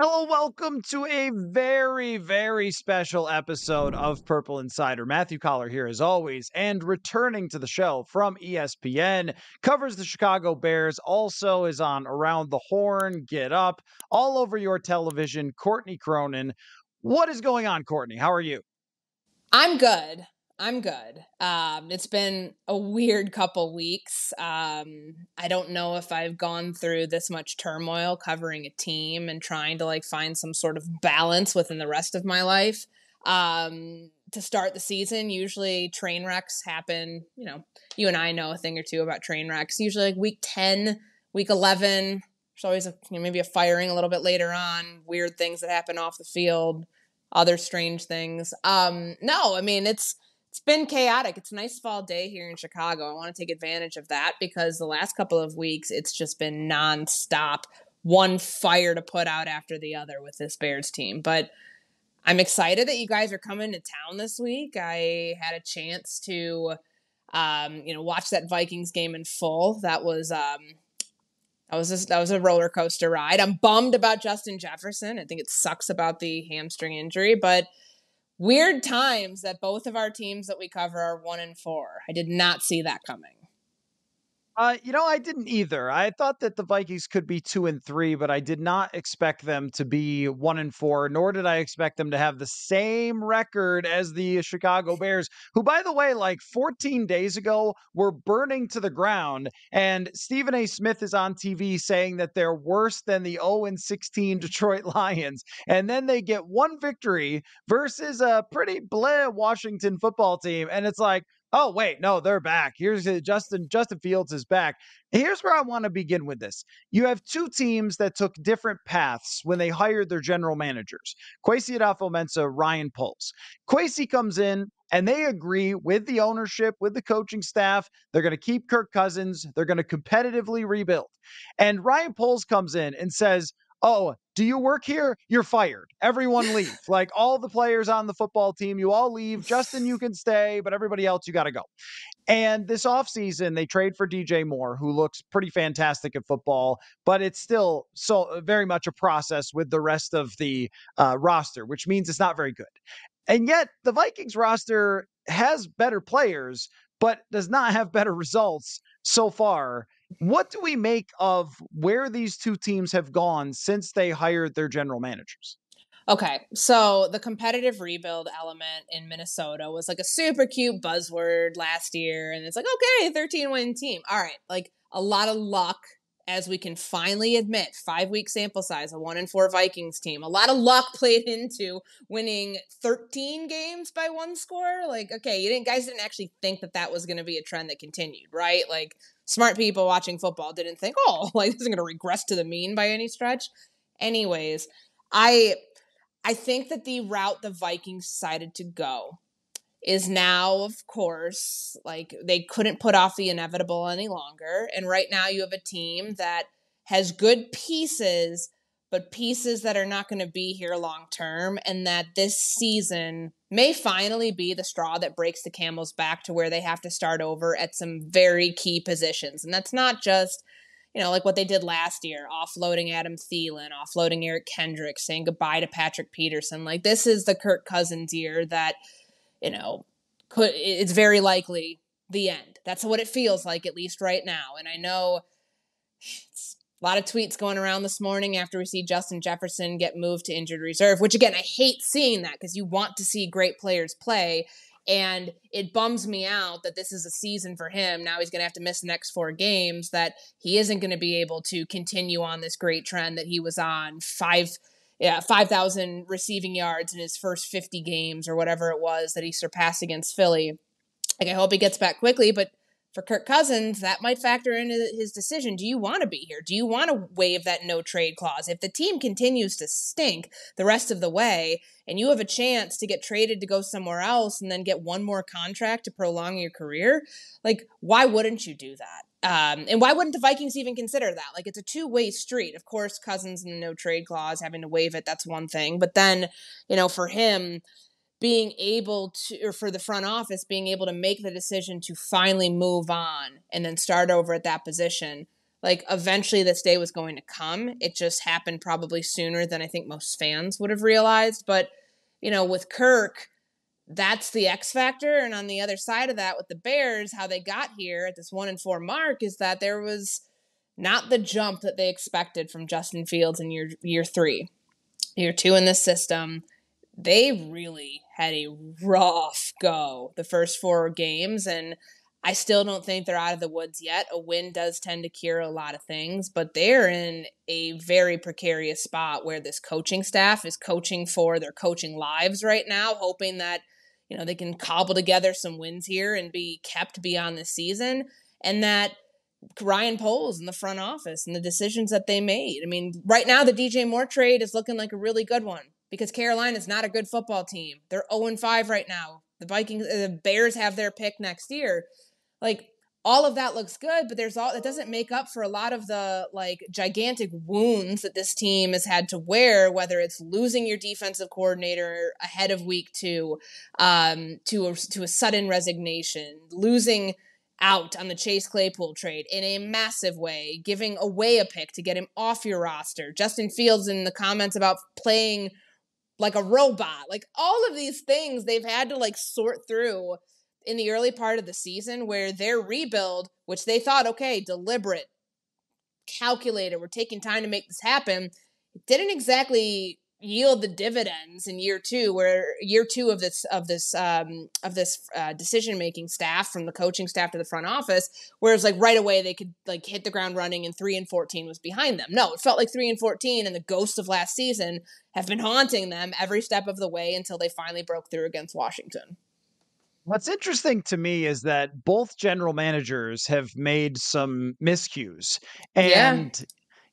Hello, welcome to a very, very special episode of Purple Insider. Matthew Coller here as always, and returning to the show from ESPN, covers the Chicago Bears, also is on Around the Horn, Get Up, all over your television, Courtney Cronin. What is going on, Courtney? How are you? I'm good. I'm good. It's been a weird couple weeks. I don't know if I've gone through this much turmoil covering a team and trying to find some sort of balance within the rest of my life. To start the season, usually train wrecks happen. You and I know a thing or two about train wrecks. Usually week 10, week 11. There's always maybe a firing a little bit later on. Weird things that happen off the field. Other strange things. No, I mean, it's been chaotic. It's a nice fall day here in Chicago. I want to take advantage of that because the last couple of weeks, it's just been nonstop, one fire to put out after the other with this Bears team. But I'm excited that you guys are coming to town this week. I had a chance to, watch that Vikings game in full. That was a roller coaster ride. I'm bummed about Justin Jefferson. I think it sucks about the hamstring injury, but weird times that both of our teams that we cover are 1-4. I did not see that coming. I didn't either. I thought that the Vikings could be 2-3, but I did not expect them to be 1-4, nor did I expect them to have the same record as the Chicago Bears, who, by the way, 14 days ago were burning to the ground. And Stephen A. Smith is on TV saying that they're worse than the 0-16 Detroit Lions. And then they get one victory versus a pretty bleh Washington football team. And it's like, oh, wait, no, they're back. Here's Justin Fields is back. Here's where I want to begin with this. You have two teams that took different paths when they hired their general managers, Kwesi Adofo-Mensah, Ryan Poles. Kwesi comes in and they agree with the ownership, with the coaching staff. They're going to keep Kirk Cousins. They're going to competitively rebuild. And Ryan Poles comes in and says, oh, do you work here? You're fired. Everyone leave. All the players on the football team, you all leave. Justin, you can stay, but everybody else, you got to go. And this offseason, they trade for DJ Moore, who looks pretty fantastic at football, but it's still so very much a process with the rest of the roster, which means it's not very good. And yet the Vikings roster has better players, but does not have better results so far. What do we make of where these two teams have gone since they hired their general managers? Okay, so the competitive rebuild element in Minnesota was a super cute buzzword last year, and it's okay, 13-win team. All right, a lot of luck, as we can finally admit, 5-week sample size, a 1-4 Vikings team. A lot of luck played into winning 13 games by one score. Okay, guys didn't actually think that was going to be a trend that continued, right? Smart people watching football didn't think, this isn't going to regress to the mean by any stretch. Anyways, I think that the route the Vikings decided to go is now, of course, they couldn't put off the inevitable any longer. And right now you have a team that has good pieces, but pieces that are not going to be here long term. And that this season may finally be the straw that breaks the camel's back to where they have to start over at some very key positions. And that's not just what they did last year, offloading Adam Thielen, offloading Eric Kendricks, saying goodbye to Patrick Peterson. This is the Kirk Cousins year that, it's very likely the end. That's what it feels like, at least right now. And I know it's a lot of tweets going around this morning after we see Justin Jefferson get moved to injured reserve, which again, I hate seeing that because you want to see great players play. And it bums me out that this is a season for him. Now he's going to have to miss the next 4 games, that he isn't going to be able to continue on this great trend that he was on, 5,000 receiving yards in his first 50 games or whatever it was that he surpassed against Philly. I hope he gets back quickly, but for Kirk Cousins, that might factor into his decision. Do you want to be here? Do you want to waive that no trade clause? If the team continues to stink the rest of the way and you have a chance to get traded to go somewhere else and then get one more contract to prolong your career, why wouldn't you do that? And why wouldn't the Vikings even consider that? It's a two-way street. Of course, Cousins and the no trade clause, having to waive it, that's one thing. But then, for him, being able to, or for the front office, being able to make the decision to finally move on and then start over at that position. like eventually this day was going to come. It just happened probably sooner than I think most fans would have realized. But, with Kirk, that's the X factor. And on the other side of that, with the Bears, how they got here at this 1-4 mark is that there was not the jump that they expected from Justin Fields in year 3. Year 2 in this system, they really had a rough go the first 4 games, and I still don't think they're out of the woods yet. A win does tend to cure a lot of things, but they're in a very precarious spot where this coaching staff is coaching for their coaching lives right now, hoping that, they can cobble together some wins here and be kept beyond the season, and that Ryan Poles in the front office and the decisions that they made. I mean, right now the DJ Moore trade is looking like a really good one because Carolina is not a good football team. They're 0-5 right now. The Bears have their pick next year. Like, all of that looks good, but it doesn't make up for a lot of the gigantic wounds that this team has had to wear, whether it's losing your defensive coordinator ahead of week 2, to a sudden resignation, losing out on the Chase Claypool trade in a massive way, giving away a pick to get him off your roster. Justin Fields in the comments about playing like a robot, like all of these things they've had to sort through in the early part of the season, where their rebuild, which they thought, okay, deliberate, calculated, we're taking time to make this happen, it didn't exactly yield the dividends in year 2, where year 2 of this decision-making staff, from the coaching staff to the front office, whereas right away they could hit the ground running, and 3-14 was behind them. No, it felt like 3-14 and the ghosts of last season have been haunting them every step of the way until they finally broke through against Washington. What's interesting to me is that both general managers have made some miscues, Yeah. and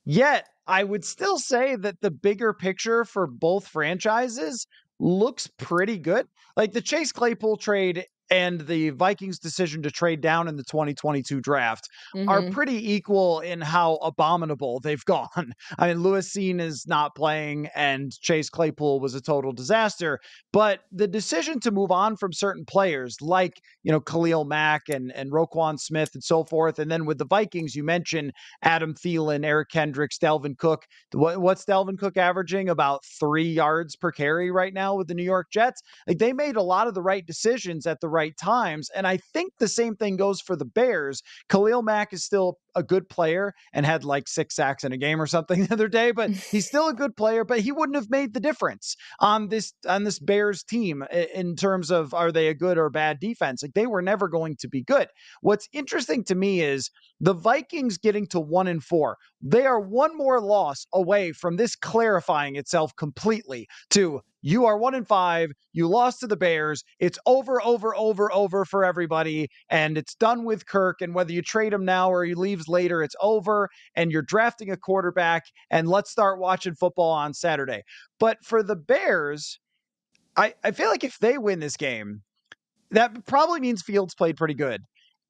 yet I would still say that the bigger picture for both franchises looks pretty good. Like the Chase Claypool trade and the Vikings' decision to trade down in the 2022 draft are Mm-hmm. pretty equal in how abominable they've gone. I mean, Lewis Seen is not playing and Chase Claypool was a total disaster. But the decision to move on from certain players like, Khalil Mack and Roquan Smith and so forth. And then with the Vikings, you mentioned Adam Thielen, Eric Kendricks, Delvin Cook. What's Delvin Cook averaging? About 3 yards per carry right now with the New York Jets. Like, they made a lot of the right decisions at the right times. And I think the same thing goes for the Bears. Khalil Mack is still a good player and had 6 sacks in a game or something the other day, but he's still a good player, but he wouldn't have made the difference on this Bears team in terms of, are they a good or bad defense? Like, they were never going to be good. What's interesting to me is the Vikings getting to 1-4. They are one more loss away from this clarifying itself completely to, you are 1-5. You lost to the Bears. It's over for everybody. And it's done with Kirk. And whether you trade him now or he leaves later, it's over. And you're drafting a quarterback. And let's start watching football on Saturday. But for the Bears, I feel like if they win this game, that probably means Fields played pretty good.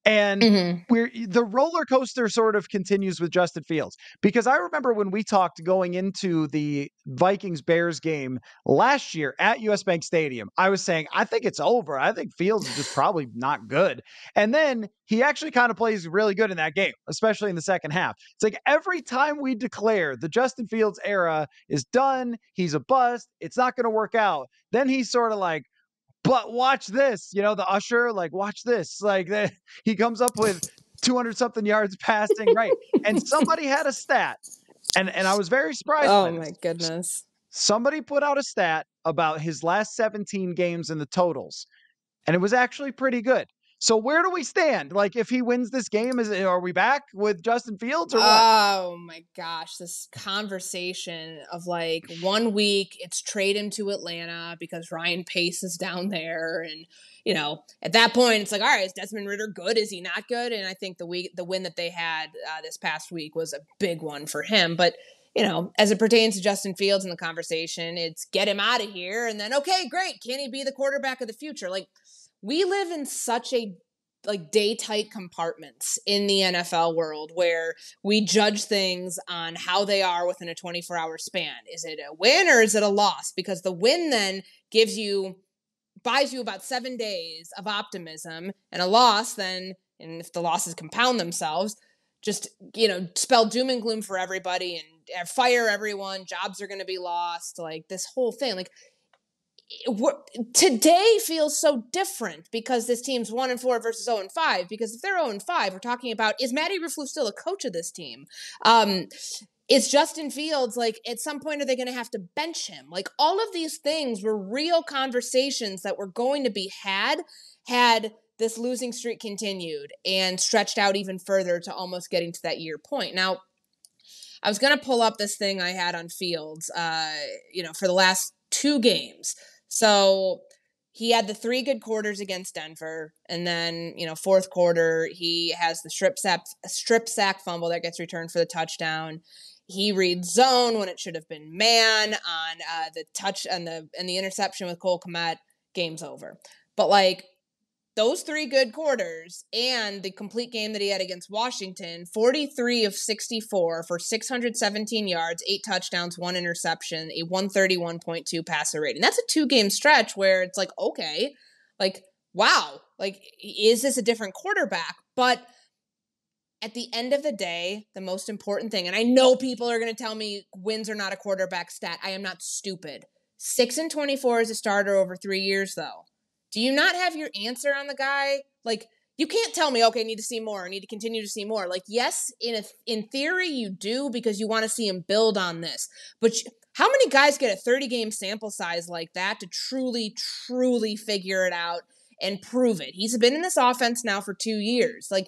And Mm-hmm. the roller coaster sort of continues with Justin Fields, because I remember when we talked going into the Vikings Bears game last year at US Bank Stadium, I was saying, I think it's over. I think Fields is just probably not good. And then he actually kind of plays really good in that game, especially in the second half. It's like every time we declare the Justin Fields era is done, he's a bust, it's not going to work out, then he's sort of like, but watch this, the usher, watch this. He comes up with 200 something yards passing, right? And somebody had a stat, and I was very surprised by Oh my this. goodness. Somebody put out a stat about his last 17 games and the totals, and it was actually pretty good. So where do we stand? If he wins this game, are we back with Justin Fields or what? Oh my gosh, this conversation of 1 week it's trade him to Atlanta because Ryan Pace is down there, and at that point it's all right, is Desmond Ridder good? Is he not good? And I think the win that they had this past week was a big one for him. But as it pertains to Justin Fields in the conversation, it's get him out of here, and then okay, great, can he be the quarterback of the future? We live in such a day tight compartments in the NFL world where we judge things on how they are within a 24-hour span. Is it a win or is it a loss? Because the win then buys you about 7 days of optimism, and a loss then, and if the losses compound themselves, just, spell doom and gloom for everybody and fire everyone. Jobs are going to be lost. Like this whole thing, like today feels so different because this team's 1-4 versus 0-5. Because if they're 0-5, we're talking about, is Matty Riflew still a coach of this team? Is Justin Fields, like, at some point, are they going to have to bench him? Like, all of these things were real conversations that were going to be had this losing streak continued and stretched out even further to almost getting to that year point. Now, I was going to pull up this thing I had on Fields, for the last 2 games. So he had the 3 good quarters against Denver. And then, fourth quarter, he has the strip sack fumble that gets returned for the touchdown. He reads zone when it should have been man on the touch and the interception with Cole Kmet. Game's over. But like those 3 good quarters and the complete game that he had against Washington, 43 of 64 for 617 yards, 8 touchdowns, 1 interception, a 131.2 passer rating. That's a 2-game stretch where it's like, okay, like, wow, like, is this a different quarterback? But at the end of the day, the most important thing, and I know people are going to tell me wins are not a quarterback stat. I am not stupid. 6-24 as a starter over 3 years, though. Do you not have your answer on the guy? Like, you can't tell me, okay, I need to see more. I need to continue to see more. Like, yes, in theory, you do because you want to see him build on this. But how many guys get a 30-game sample size like that to truly, truly figure it out and prove it? He's been in this offense now for 2 years. Like,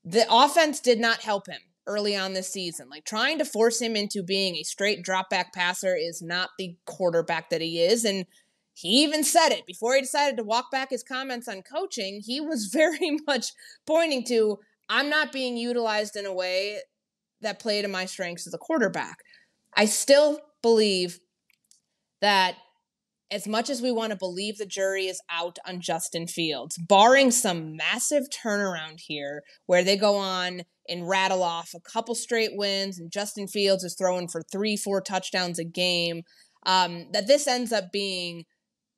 the offense did not help him early on this season. Like, trying to force him into being a straight drop back passer is not the quarterback that he is. And he even said it before he decided to walk back his comments on coaching. He was very much pointing to, I'm not being utilized in a way that played to my strengths as a quarterback. I still believe that as much as we want to believe the jury is out on Justin Fields, barring some massive turnaround here where they go on and rattle off a couple straight wins and Justin Fields is throwing for 3-4 touchdowns a game, that this ends up being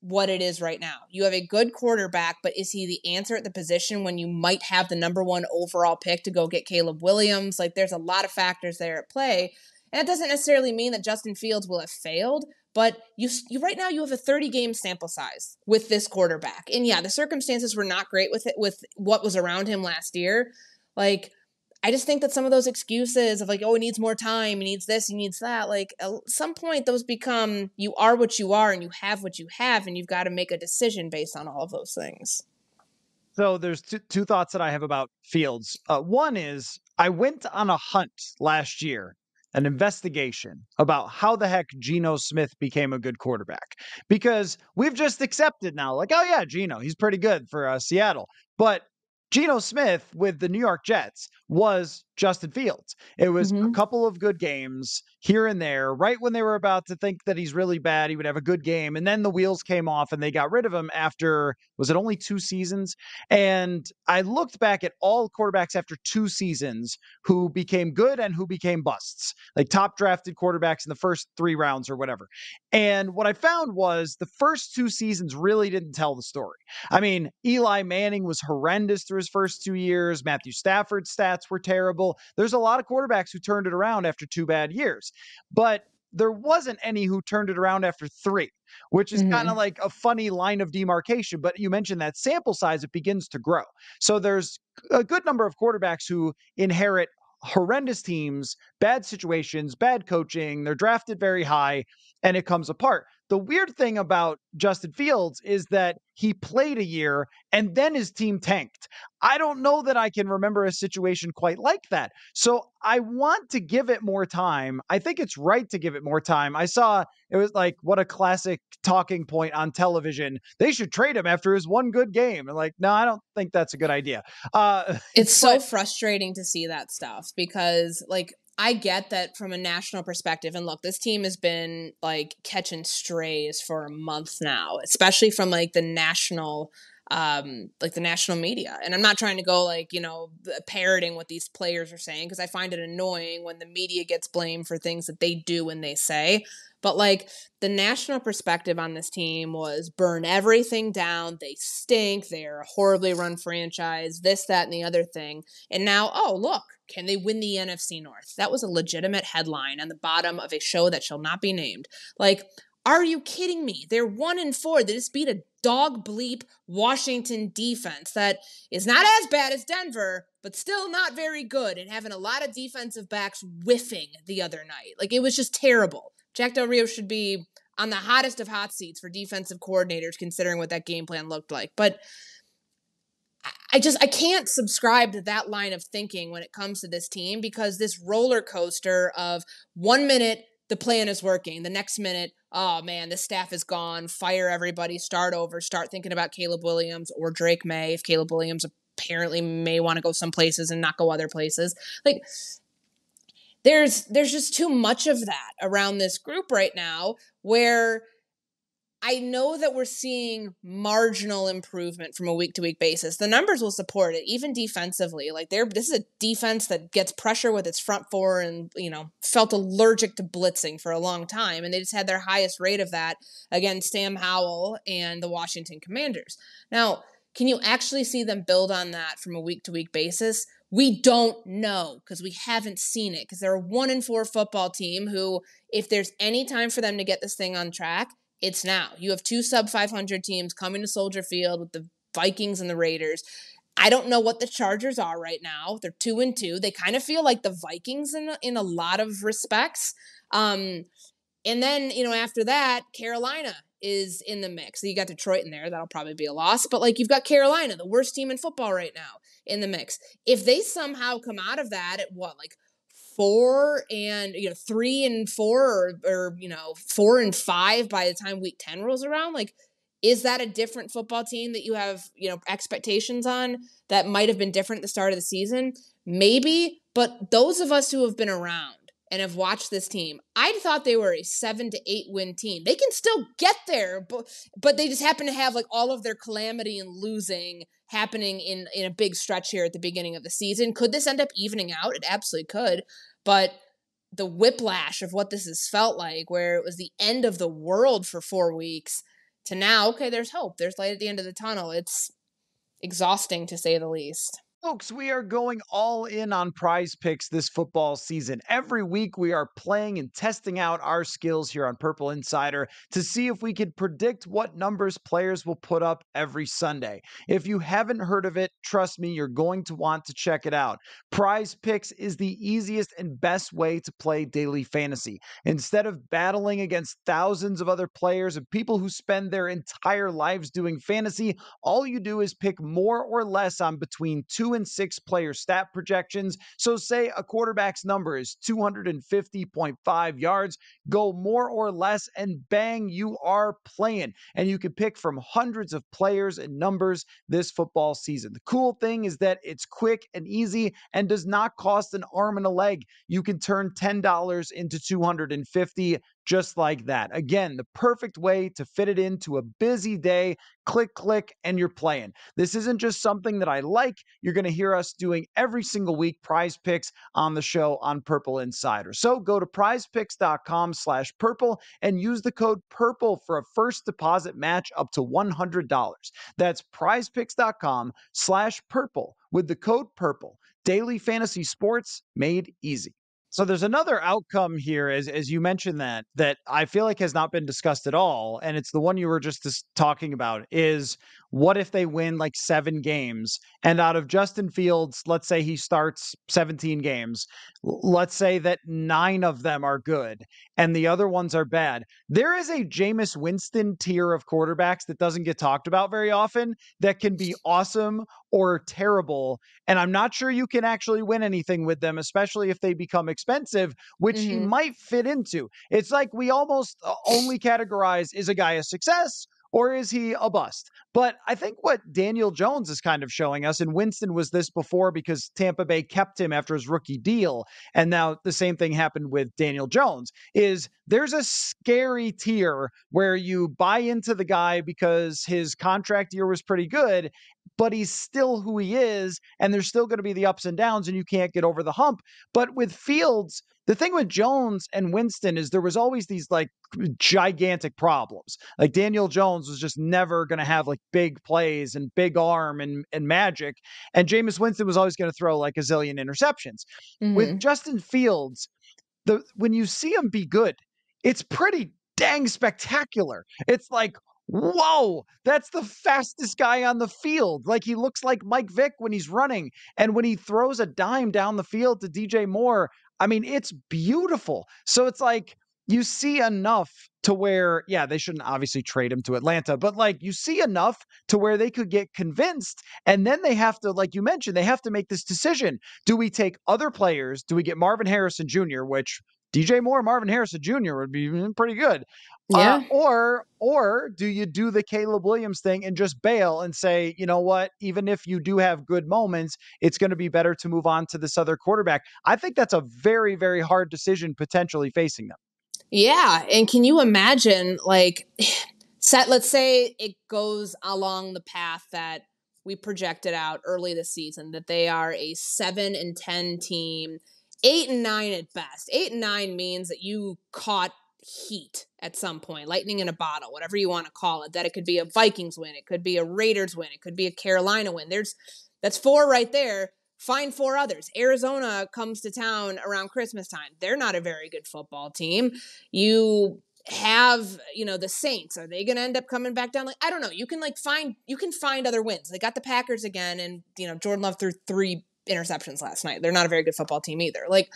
what it is right now. You have a good quarterback, but is he the answer at the position when you might have the number 1 overall pick to go get Caleb Williams? Like, there's a lot of factors there at play. And it doesn't necessarily mean that Justin Fields will have failed, but you right now you have a 30-game sample size with this quarterback. And yeah, the circumstances were not great with what was around him last year. Like, I just think that some of those excuses of like, oh, he needs more time, he needs this, he needs that, like at some point those become, you are what you are and you have what you have and you've got to make a decision based on all of those things. So there's two thoughts that I have about Fields. One is I went on a hunt last year, an investigation about how the heck Geno Smith became a good quarterback, because we've just accepted now, like, oh yeah, Geno, he's pretty good for Seattle. But Geno Smith with the New York Jets was Justin Fields. It was a couple of good games here and there. Right when they were about to think that he's really bad, he would have a good game. And then the wheels came off and they got rid of him after, was it only 2 seasons? And I looked back at all quarterbacks after 2 seasons who became good and who became busts, like top drafted quarterbacks in the first 3 rounds or whatever. And what I found was the first 2 seasons really didn't tell the story. I mean, Eli Manning was horrendous through his first 2 years. Matthew Stafford's stats were terrible. There's a lot of quarterbacks who turned it around after 2 bad years, but there wasn't any who turned it around after 3, which is kind of like a funny line of demarcation. But you mentioned that sample size, it begins to grow. So there's a good number of quarterbacks who inherit horrendous teams, bad situations, bad coaching. They're drafted very high and it comes apart. The weird thing about Justin Fields is that he played a year and then his team tanked. I don't know that I can remember a situation quite like that. So I want to give it more time. I think it's right to give it more time. I saw it was like, what a classic talking point on television. They should trade him after his 1 good game. And like, no, I don't think that's a good idea. It's so frustrating to see that stuff because like, I get that from a national perspective. And look, this team has been like catching strays for a month now, especially from like the national like the national media. And I'm not trying to go like, parroting what these players are saying, because I find it annoying when the media gets blamed for things that they do and they say. But like the national perspective on this team was burn everything down. They stink. They're a horribly run franchise, this, that, and the other thing. And now, oh, look, can they win the NFC North? That was a legitimate headline on the bottom of a show that shall not be named. Like, are you kidding me? They're 1-4. They just beat a dog bleep Washington defense that is not as bad as Denver, but still not very good, and having a lot of defensive backs whiffing the other night. Like, it was just terrible. Jack Del Rio should be on the hottest of hot seats for defensive coordinators, considering what that game plan looked like. But I can't subscribe to that line of thinking when it comes to this team, because this roller coaster of 1 minute, the plan is working. The next minute, oh man, the staff is gone. Fire everybody. Start over. Start thinking about Caleb Williams or Drake May, if Caleb Williams apparently may want to go some places and not go other places. Like, there's just too much of that around this group right now, where I know that we're seeing marginal improvement from a week-to-week basis. The numbers will support it, even defensively. Like, this is a defense that gets pressure with its front four and, felt allergic to blitzing for a long time. And they just had their highest rate of that against Sam Howell and the Washington Commanders. Now, can you actually see them build on that from a week-to-week basis? We don't know, because we haven't seen it, because they're a 1-4 football team who, if there's any time for them to get this thing on track, it's now. You have two sub-500 teams coming to Soldier Field with the Vikings and the Raiders. I don't know what the Chargers are right now. They're 2-2. They kind of feel like the Vikings in a lot of respects. And then, after that, Carolina is in the mix. So you got Detroit in there. That'll probably be a loss. But, like, you've got Carolina, the worst team in football right now, in the mix. If they somehow come out of that at 3-4, or 4-5 by the time week 10 rolls around, like, is that a different football team that you have, expectations on that might have been different at the start of the season? Maybe, but those of us who have been around and have watched this team, I thought they were a 7 to 8 win team. They can still get there, but they just happen to have like all of their calamity and losing happening in a big stretch here at the beginning of the season. Could this end up evening out? It absolutely could. But the whiplash of what this has felt like, where it was the end of the world for 4 weeks, to now, okay, there's hope. There's light at the end of the tunnel. It's exhausting, to say the least. Folks, we are going all in on Prize Picks this football season. Every week we are playing and testing out our skills here on Purple Insider to see if we can predict what numbers players will put up every Sunday. If you haven't heard of it, trust me, you're going to want to check it out. Prize Picks is the easiest and best way to play daily fantasy. Instead of battling against thousands of other players and people who spend their entire lives doing fantasy, all you do is pick more or less on between 2 and 6 player stat projections. So say a quarterback's number is 250.5 yards, go more or less and bang, you are playing. And you can pick from hundreds of players and numbers this football season. The cool thing is that it's quick and easy and does not cost an arm and a leg. You can turn $10 into 250 just like that. Again, the perfect way to fit it into a busy day. Click, and you're playing. This isn't just something that I like. You're going to hear us doing every single week, Prize Picks on the show on Purple Insider. So go to prizepicks.com/purple and use the code PURPLE for a first deposit match up to $100. That's prizepicks.com/purple with the code PURPLE. Daily fantasy sports made easy. So there's another outcome here, as you mentioned, that I feel like has not been discussed at all, and it's the one you were just talking about, is what if they win like 7 games, and out of Justin Fields, let's say he starts 17 games, let's say that 9 of them are good, and the other ones are bad. There is a Jameis Winston tier of quarterbacks that doesn't get talked about very often that can be awesome or terrible, and I'm not sure you can actually win anything with them, especially if they become expensive, which he might fit into. It's like we almost only categorize, is a guy a success or is he a bust? But I think what Daniel Jones is kind of showing us, and Winston was this before because Tampa Bay kept him after his rookie deal, and now the same thing happened with Daniel Jones, is there's a scary tier where you buy into the guy because his contract year was pretty good, but he's still who he is, and there's still going to be the ups and downs, and you can't get over the hump. But with Fields, the thing with Jones and Winston is there was always these like gigantic problems. Like Daniel Jones was just never going to have like big plays and big arm and magic. And Jameis Winston was always going to throw like a zillion interceptions. With Mm-hmm. Justin Fields, when you see him be good, it's pretty dang spectacular. It's like, whoa, that's the fastest guy on the field. Like he looks like Mike Vick when he's running. And when he throws a dime down the field to DJ Moore, I mean, it's beautiful. So it's like you see enough to where, yeah, they shouldn't obviously trade him to Atlanta, but like you see enough to where they could get convinced. And then they have to, like you mentioned, they have to make this decision. Do we take other players? Do we get Marvin Harrison Jr., which DJ Moore, Marvin Harrison Jr. would be pretty good. Yeah. Or do you do the Caleb Williams thing and just bail and say, you know what, even if you do have good moments, it's going to be better to move on to this other quarterback. I think that's a very, very hard decision potentially facing them. Yeah. And can you imagine, like, let's say it goes along the path that we projected out early this season, that they are a 7-10 team, 8-9 at best. 8-9 means that you caught heat at some point, lightning in a bottle, whatever you want to call it, that it could be a Vikings win, it could be a Raiders win, it could be a Carolina win. That's 4 right there. Find 4 others. Arizona comes to town around Christmas time. They're not a very good football team. You have, the Saints. Are they going to end up coming back down? Like, I don't know. You can find other wins. They got the Packers again, and Jordan Love threw 3 interceptions last night. They're not a very good football team either. Like,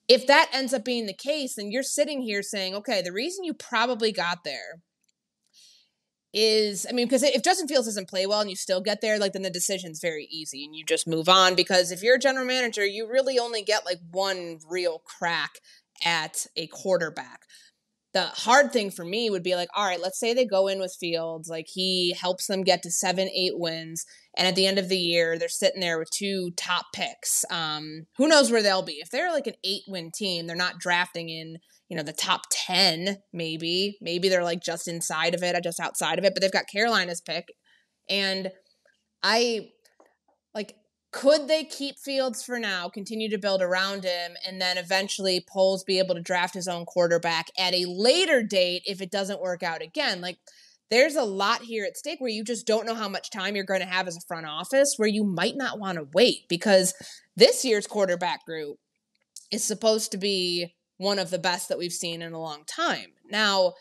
if that ends up being the case, then you're sitting here saying, okay, the reason you probably got there is, because if Justin Fields doesn't play well and you still get there, like, then the decision's very easy and you just move on, because if you're a general manager, you really only get like one real crack at a quarterback. The hard thing for me would be like, all right, let's say they go in with Fields, like he helps them get to 7-8 wins, and at the end of the year, they're sitting there with 2 top picks. Who knows where they'll be? If they're like an 8-win team, they're not drafting in, the top 10, maybe. Maybe they're like just inside of it, just outside of it, but they've got Carolina's pick. And could they keep Fields for now, continue to build around him, and then eventually Poles be able to draft his own quarterback at a later date if it doesn't work out again? Like, there's a lot here at stake where you just don't know how much time you're going to have as a front office, where you might not want to wait, because this year's quarterback group is supposed to be one of the best that we've seen in a long time. Now,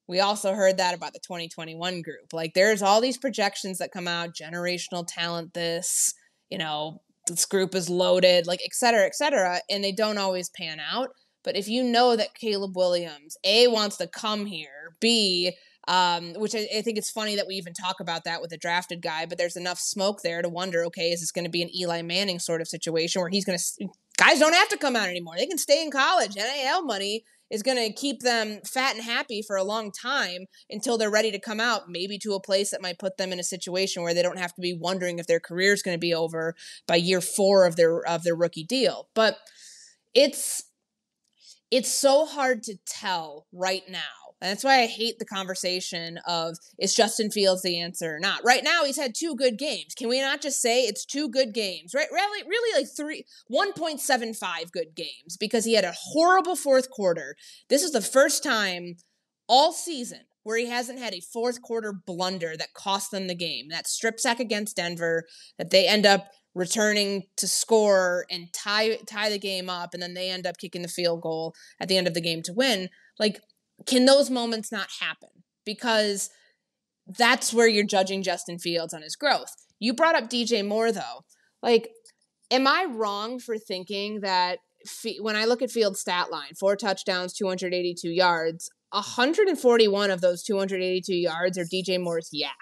we also heard that about the 2021 group. Like, there's all these projections that come out, generational talent, this group is loaded, like, et cetera, and they don't always pan out. But if you know that Caleb Williams, A, wants to come here, B, which I think it's funny that we even talk about that with a drafted guy, but there's enough smoke there to wonder, okay, is this going to be an Eli Manning sort of situation where guys don't have to come out anymore. They can stay in college. NIL money is going to keep them fat and happy for a long time until they're ready to come out, maybe to a place that might put them in a situation where they don't have to be wondering if their career is going to be over by year 4 of their rookie deal. But it's so hard to tell right now. And that's why I hate the conversation of, is Justin Fields the answer or not? Right now, he's had 2 good games. Can we not just say it's 2 good games? Right? Really like 1.75 good games, because he had a horrible fourth quarter. This is the first time all season where he hasn't had a fourth quarter blunder that cost them the game. That strip sack against Denver that they end up returning to score and tie the game up, and then they end up kicking the field goal at the end of the game to win. Like, can those moments not happen? Because that's where you're judging Justin Fields on his growth. You brought up DJ Moore, though. Like, am I wrong for thinking that when I look at Fields' stat line, 4 touchdowns, 282 yards, 141 of those 282 yards are DJ Moore's yak?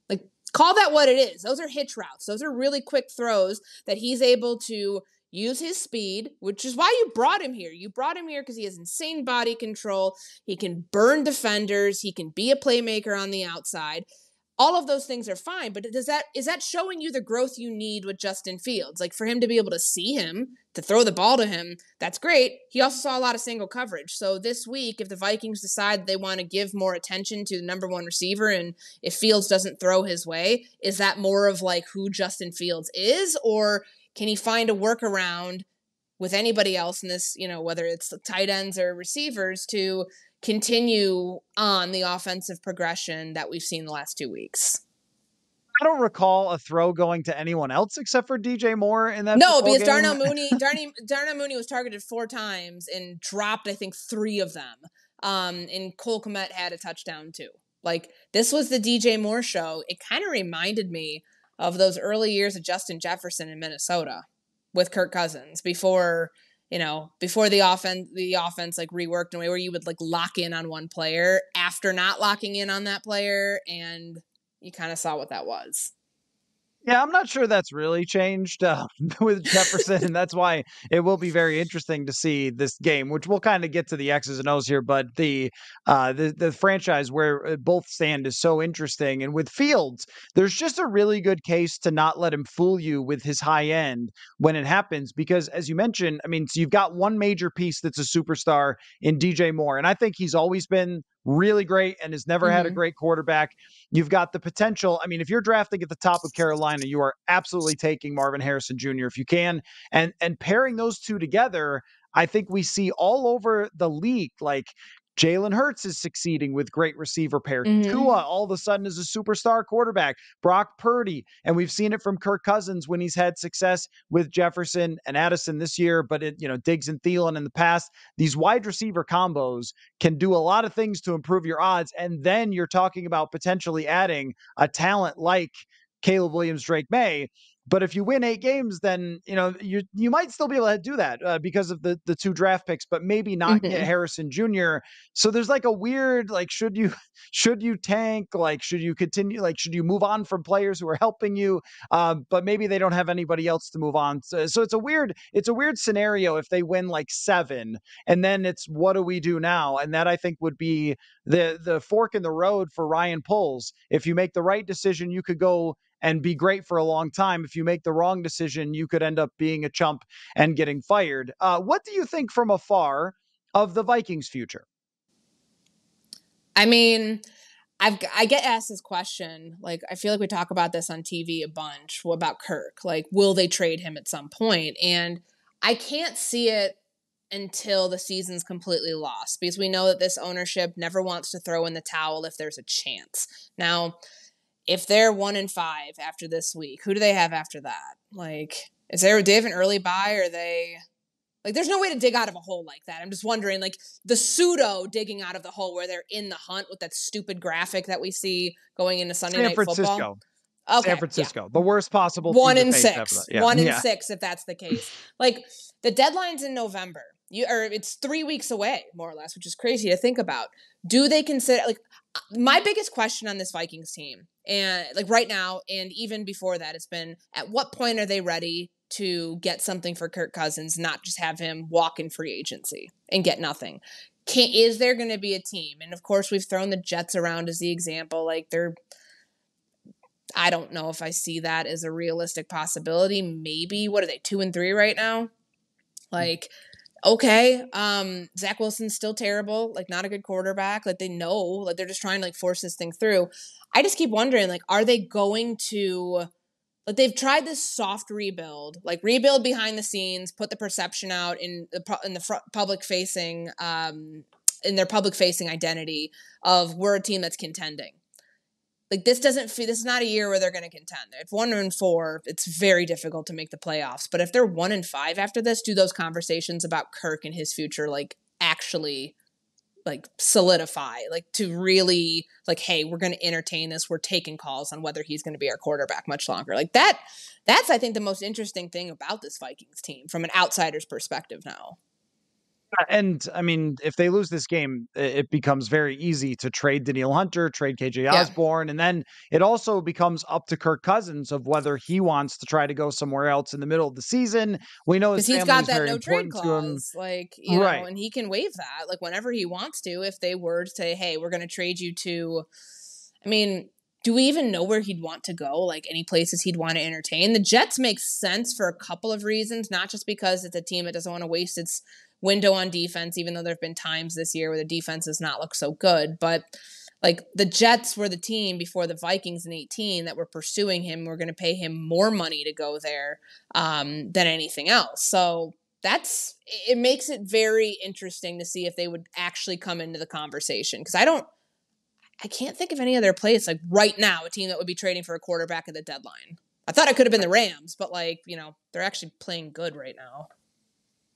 Like, call that what it is. Those are hitch routes. Those are really quick throws that he's able to use his speed, which is why you brought him here. You brought him here because he has insane body control. He can burn defenders. He can be a playmaker on the outside. all of those things are fine, but is that showing you the growth you need with Justin Fields? Like, for him to be able to see him, to throw the ball to him, that's great. He also saw a lot of single coverage. So this week, if the Vikings decide they want to give more attention to the number one receiver, and if Fields doesn't throw his way, is that more of like who Justin Fields is? Or can he find a workaround with anybody else in this, whether it's tight ends or receivers, to continue on the offensive progression that we've seen the last 2 weeks? I don't recall a throw going to anyone else except for DJ Moore in that No, football because game. Darnell Mooney was targeted 4 times and dropped, I think, 3 of them. And Cole Kmet had a touchdown too. Like, this was the DJ Moore show. It kind of reminded me of those early years of Justin Jefferson in Minnesota with Kirk Cousins before the offense like reworked in a way where you would like lock in on one player after not locking in on that player, and you kind of saw what that was. Yeah, I'm not sure that's really changed with Jefferson, and that's why it will be very interesting to see this game, which we'll kind of get to the X's and O's here. But the franchise where both stand is so interesting, and with Fields, there's just a really good case to not let him fool you with his high end when it happens, because as you mentioned, I mean, so you've got one major piece that's a superstar in DJ Moore, and I think he's always been really great and has never had a great quarterback. You've got the potential. I mean, if you're drafting at the top of Carolina, you are absolutely taking Marvin Harrison Jr. if you can. And pairing those two together, I think we see all over the league, like Jalen Hurts is succeeding with great receiver pairs. Tua all of a sudden is a superstar quarterback. Brock Purdy, and we've seen it from Kirk Cousins when he's had success with Jefferson and Addison this year, but Diggs and Thielen in the past. These wide receiver combos can do a lot of things to improve your odds, and then you're talking about potentially adding a talent like Caleb Williams, Drake May. But if you win 8 games, then you might still be able to do that because of the 2 draft picks, but maybe not get Harrison Jr. So there's like a weird, like, should you tank? Like, should you continue? Like, should you move on from players who are helping you? But maybe they don't have anybody else to move on. So it's a weird scenario if they win like 7, and then it's what do we do now? And that I think would be the fork in the road for Ryan Poles. If you make the right decision, you could go and be great for a long time. If you make the wrong decision, you could end up being a chump and getting fired. What do you think from afar of the Vikings' future? I mean, I get asked this question. Like, I feel like we talk about this on TV a bunch. What about Kirk? Like, will they trade him at some point? And I can't see it until the season's completely lost, because we know that this ownership never wants to throw in the towel if there's a chance. Now, if they're 1-5 after this week, who do they have after that? Like, do they have an early bye? Or they like? There's no way to dig out of a hole like that. I'm just wondering, like, the pseudo digging out of the hole where they're in the hunt with that stupid graphic that we see going into Sunday Night Football. Okay, San Francisco, the worst possible 1-6, yeah. 1-6 if that's the case. Like, the deadline's in November. It's 3 weeks away, more or less, which is crazy to think about. Do they consider, like, my biggest question on this Vikings team, and like right now, and even before that, it's been, at what point are they ready to get something for Kirk Cousins, not just have him walk in free agency and get nothing? Is there going to be a team? And of course, we've thrown the Jets around as the example. Like, I don't know if I see that as a realistic possibility. Maybe, what are they, 2-3 right now? Like, okay, Zach Wilson's still terrible, like, not a good quarterback. Like, they know, like, they're just trying to, like, force this thing through. I just keep wondering, like, are they going to, like, they've tried this soft rebuild, like, rebuild behind the scenes, put the perception out in the public facing, in their public facing identity of, we're a team that's contending. Like, this is not a year where they're going to contend. If 1-4, it's very difficult to make the playoffs. But if they're 1-5 after this, do those conversations about Kirk and his future, like, actually, like, solidify, like, to really, like, hey, we're going to entertain this. We're taking calls on whether he's going to be our quarterback much longer. Like, that's, I think, the most interesting thing about this Vikings team from an outsider's perspective now. And I mean, if they lose this game, it becomes very easy to trade Danielle Hunter, trade KJ Osborne. And then it also becomes up to Kirk Cousins of whether he wants to try to go somewhere else in the middle of the season. We know his he's got that very no trade important to him. clause, like, you know, and he can waive that, like, whenever he wants to, if they were to say, hey, we're going to trade you to, I mean, do we even know where he'd want to go? Like any places he'd want to entertain? The Jets make sense for a couple of reasons, not just because it's a team that doesn't want to waste its window on defense, even though there have been times this year where the defense does not look so good. But like the Jets were the team before the Vikings in 18 that were pursuing him. We're going to pay him more money to go there than anything else. So it makes it very interesting to see if they would actually come into the conversation. Because I can't think of any other place like right now, a team that would be trading for a quarterback at the deadline. I thought it could have been the Rams, but they're actually playing good right now.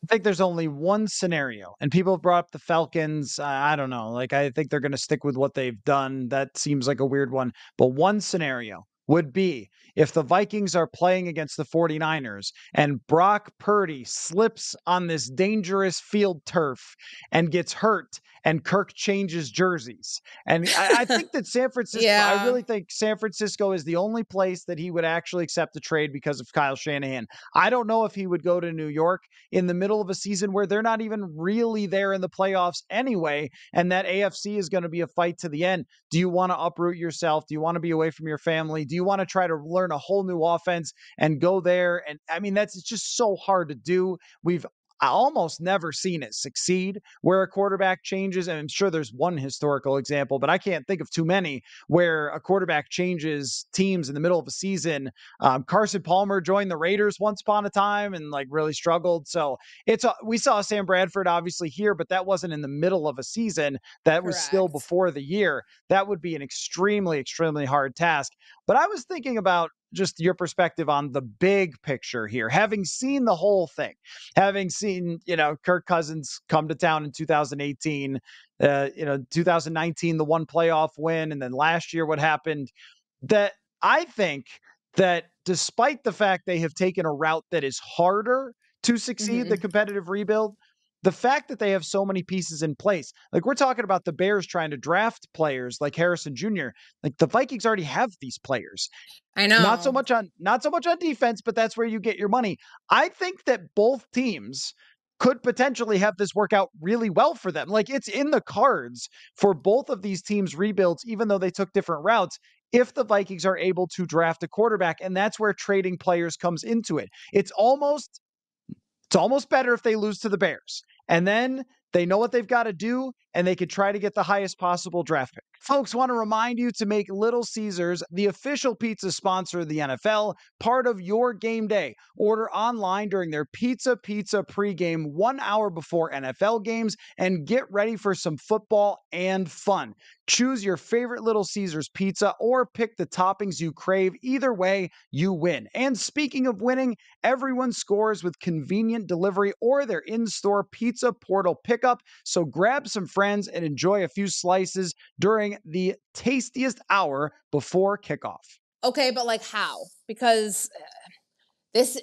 I think there's only one scenario, and people have brought up the Falcons. I don't know. Like, I think they're going to stick with what they've done. That seems like a weird one. But one scenario would be if the Vikings are playing against the 49ers and Brock Purdy slips on this dangerous field turf and gets hurt and Kirk changes jerseys. And I think that San Francisco, I Yeah, really think San Francisco is the only place that he would actually accept a trade because of Kyle Shanahan. I don't know if he would go to New York in the middle of a season where they're not even really there in the playoffs anyway. And that AFC is going to be a fight to the end. Do you want to uproot yourself? Do you want to be away from your family? Do you want to try to learn a whole new offense and go there? And I mean, it's just so hard to do. We've almost never seen it succeed where a quarterback changes. And I'm sure there's one historical example, but I can't think of too many where a quarterback changes teams in the middle of a season. Carson Palmer joined the Raiders once upon a time and like really struggled. So we saw Sam Bradford obviously here, but that wasn't in the middle of a season. That was still correct. before the year. That would be an extremely, extremely hard task. But I was thinking about just your perspective on the big picture here, having seen the whole thing, having seen, Kirk Cousins come to town in 2018, 2019, the one playoff win, and then last year, what happened, that I think that despite the fact they have taken a route that is harder to succeed, the Mm-hmm. competitive rebuild, the fact that they have so many pieces in place, like we're talking about the Bears trying to draft players like Harrison Jr., like the Vikings already have these players. I Not so know. much on defense, but that's where you get your money. I think that both teams could potentially have this work out really well for them. Like it's in the cards for both of these teams' rebuilds, even though they took different routes, if the Vikings are able to draft a quarterback. And that's where trading players comes into it. It's almost better if they lose to the Bears. And then they know what they've got to do, and they could try to get the highest possible draft pick. Folks, want to remind you to make Little Caesars the official pizza sponsor of the NFL part of your game day. Order online during their Pizza pregame 1 hour before NFL games and get ready for some football and fun. Choose your favorite Little Caesars pizza or pick the toppings you crave. Either way, you win. And speaking of winning, everyone scores with convenient delivery or their in-store pizza portal pickup. So grab some friends and enjoy a few slices during the tastiest hour before kickoff. Okay, but like how? Because this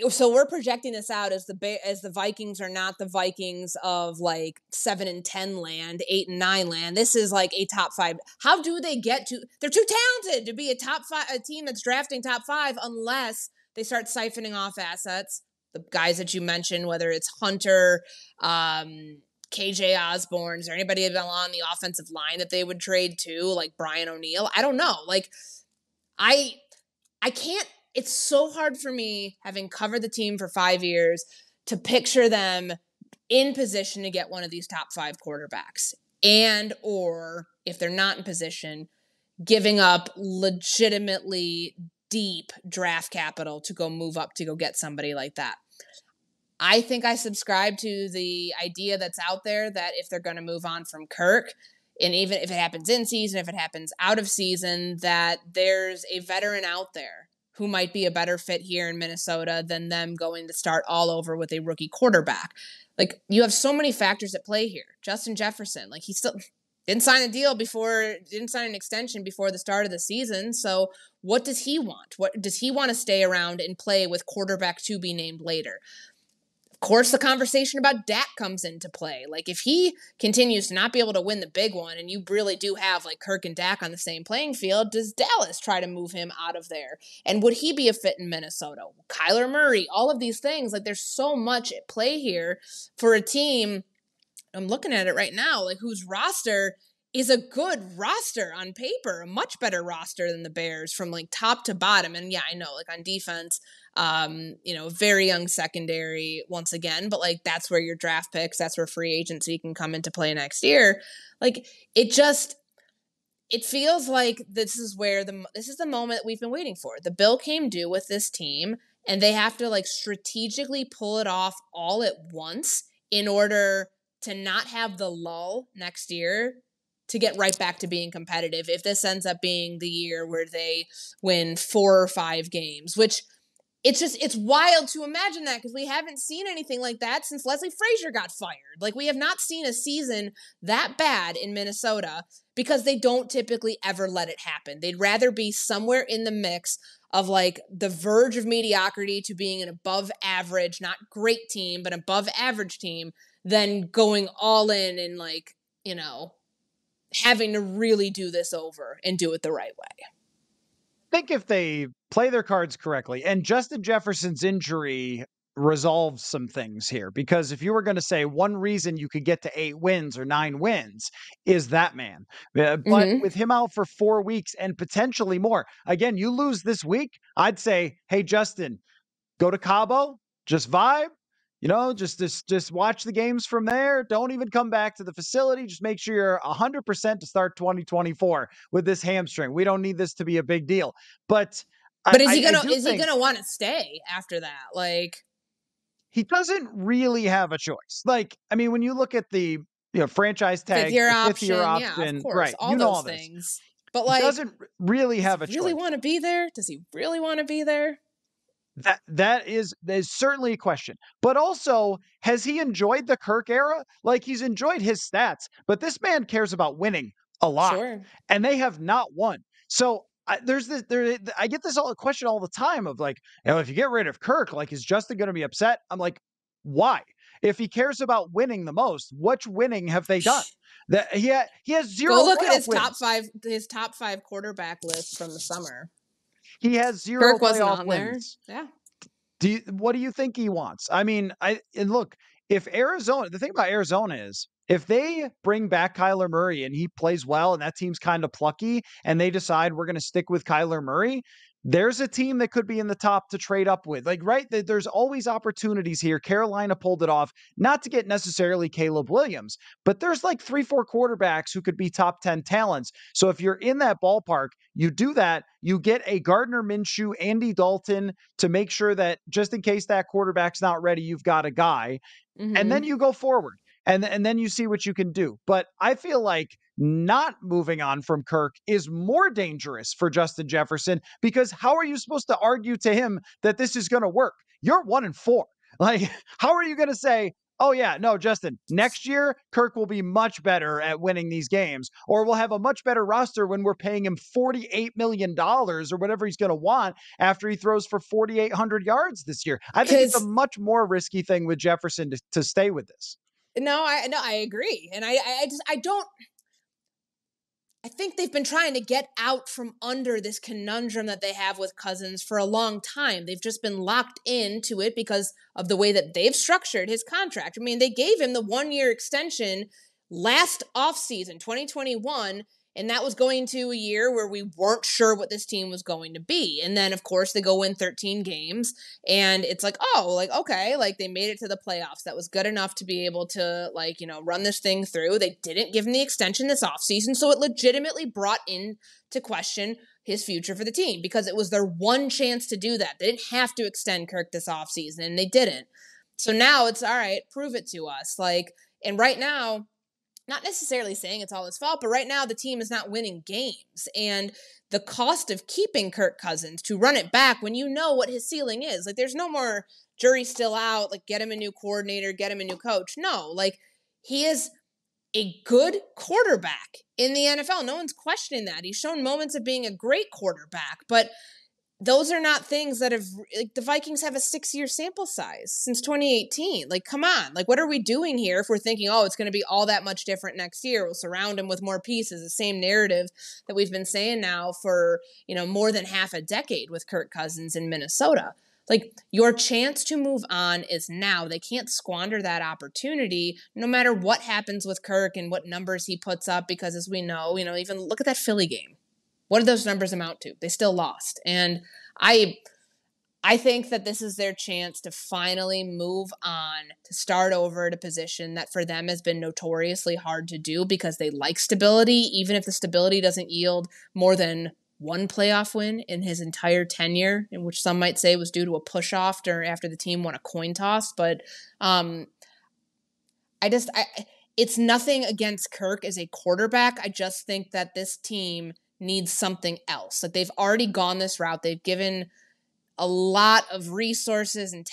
so we're projecting this out as the Vikings are not the Vikings of like 7-10 land, 8-9 land. This is like a top 5. How do they get to? They're too talented to be a top 5, a team that's drafting top 5, unless they start siphoning off assets. The guys that you mentioned, whether it's Hunter, KJ Osborne, is there anybody along the offensive line that they would trade to, like Brian O'Neill? I don't know. Like I can't. It's so hard for me, having covered the team for 5 years, to picture them in position to get one of these top 5 quarterbacks. And, or if they're not in position, giving up legitimately deep draft capital to go move up to go get somebody like that. I think I subscribe to the idea that's out there that if they're going to move on from Kirk, and even if it happens in season, if it happens out of season, that there's a veteran out there who might be a better fit here in Minnesota than them going to start all over with a rookie quarterback. Like, you have so many factors at play here. Justin Jefferson, like, he still didn't sign an extension before the start of the season. So what does he want? What does he want to stay around and play with quarterback to be named later? Of course, the conversation about Dak comes into play. Like, if he continues to not be able to win the big one, and you really do have like Kirk and Dak on the same playing field, does Dallas try to move him out of there? And would he be a fit in Minnesota? Kyler Murray, all of these things. Like, there's so much at play here for a team. I'm looking at it right now, like whose roster is a good roster on paper, a much better roster than the Bears from like top to bottom. And yeah, I know like on defense, very young secondary once again, but like that's where your draft picks, that's where free agency can come into play next year. Like it feels like this is the moment we've been waiting for. The bill came due with this team, and they have to like strategically pull it off all at once in order to not have the lull next year to get right back to being competitive. If this ends up being the year where they win 4 or 5 games, which it's wild to imagine that because we haven't seen anything like that since Leslie Frazier got fired. Like we have not seen a season that bad in Minnesota because they don't typically ever let it happen. They'd rather be somewhere in the mix of like the verge of mediocrity to being an above average, not great team, but above average team than going all in and like, having to really do this over and do it the right way. I think if they play their cards correctly, and Justin Jefferson's injury resolves some things here, because if you were going to say one reason you could get to 8 wins or 9 wins is that man. But with him out for 4 weeks and potentially more, again, you lose this week, I'd say, hey, Justin, go to Cabo, just vibe. Just watch the games from there. Don't even come back to the facility. Just make sure you're 100% to start 2024 with this hamstring. We don't need this to be a big deal. But is he gonna want to stay after that? Like, he doesn't really have a choice. Like, I mean, when you look at the franchise tag, 5th-year option, yeah, of course, right? All those things. But like, he doesn't really have a choice. Does he really want to be there? Does he really want to be there? That is certainly a question. But also, has he enjoyed the Kirk era? Like, he's enjoyed his stats, but this man cares about winning a lot. Sure. And they have not won. So I get this question all the time of like, if you get rid of Kirk, like, is Justin going to be upset? I'm like, why? If he cares about winning the most, which winning have they done? That he has 0. Go look at his wins. his top 5 quarterback list from the summer. He has 0 Kirk wasn't playoff on wins. there. Yeah. What do you think he wants? I mean, look, if Arizona, the thing about Arizona is if they bring back Kyler Murray and he plays well and that team's kind of plucky and they decide we're going to stick with Kyler Murray, there's a team that could be in the top to trade up with. Like, right, there's always opportunities here. Carolina pulled it off, not to get necessarily Caleb Williams, but there's like 3-4 quarterbacks who could be top 10 talents. So if you're in that ballpark, you do that, you get a Gardner Minshew, Andy Dalton to make sure that just in case that quarterback's not ready, you've got a guy, and then you go forward. And then you see what you can do. But I feel like not moving on from Kirk is more dangerous for Justin Jefferson, because how are you supposed to argue to him that this is going to work? You're 1-4. Like, how are you going to say, oh yeah, no, Justin, next year, Kirk will be much better at winning these games, or we'll have a much better roster when we're paying him $48 million or whatever he's going to want after he throws for 4,800 yards this year. I think it's a much more risky thing with Jefferson to stay with this. No, I agree. And I think they've been trying to get out from under this conundrum that they have with Cousins for a long time. They've just been locked into it because of the way that they've structured his contract. I mean, they gave him the 1-year extension last offseason, 2021, and that was going to a year where we weren't sure what this team was going to be. And then, of course, they go win 13 games, and it's like, oh, like, okay, like they made it to the playoffs. That was good enough to be able to, like, run this thing through. They didn't give him the extension this offseason, so it legitimately brought into question his future for the team because it was their one chance to do that. They didn't have to extend Kirk this offseason, and they didn't. So now it's, all right, prove it to us. Like, and right now, not necessarily saying it's all his fault, but right now the team is not winning games. And the cost of keeping Kirk Cousins to run it back when you know what his ceiling is, like there's no more jury still out, like get him a new coordinator, get him a new coach. No, like he is a good quarterback in the NFL. No one's questioning that. He's shown moments of being a great quarterback, but those are not things that have, like, the Vikings have a 6-year sample size since 2018. Like, come on. Like, what are we doing here if we're thinking, oh, it's going to be all that much different next year? We'll surround him with more pieces, the same narrative that we've been saying now for, more than half a decade with Kirk Cousins in Minnesota. Like, your chance to move on is now. They can't squander that opportunity no matter what happens with Kirk and what numbers he puts up, because as we know, even look at that Philly game. What did those numbers amount to? They still lost. And I think that this is their chance to finally move on, to start over at a position that for them has been notoriously hard to do because they like stability, even if the stability doesn't yield more than one playoff win in his entire tenure, in which some might say was due to a push-off after the team won a coin toss. But it's nothing against Kirk as a quarterback. I just think that this team needs something else. Like, they've already gone this route. They've given a lot of resources and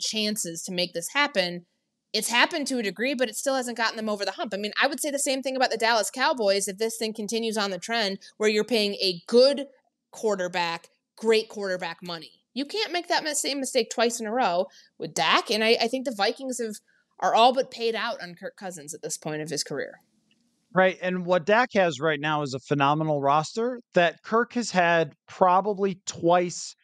chances to make this happen. It's happened to a degree, but it still hasn't gotten them over the hump. I mean, I would say the same thing about the Dallas Cowboys if this thing continues on the trend where you're paying a good quarterback, great quarterback money. You can't make that same mistake twice in a row with Dak, and I think the Vikings are all but paid out on Kirk Cousins at this point of his career. Right. And what Dak has right now is a phenomenal roster that Kirk has had probably twice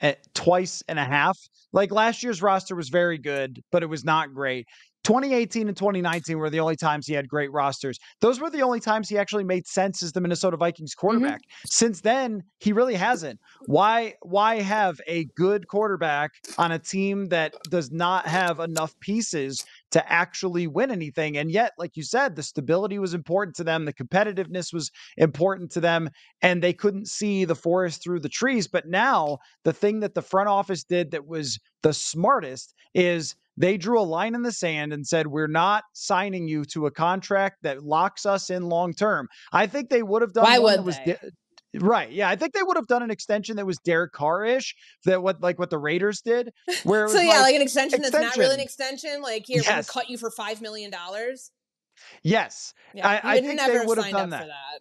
and a half. Like, last year's roster was very good, but it was not great. 2018 and 2019 were the only times he had great rosters. Those were the only times he actually made sense as the Minnesota Vikings quarterback. Since then, he really hasn't. Why have a good quarterback on a team that does not have enough pieces to actually win anything? And yet, like you said, the stability was important to them. The competitiveness was important to them, and they couldn't see the forest through the trees. But now the thing that the front office did that was the smartest is they drew a line in the sand and said, we're not signing you to a contract that locks us in long term. I think they would have done Why one would that was they? right. Yeah, I think they would have done an extension that was Derek Carr-ish, that what the Raiders did, where it So was yeah, like like an extension that's not really an extension. extension. Like, here, we're gonna Yes. cut you for $5 million. Yes. Yeah, I, you I would think they never have would have signed done up for that.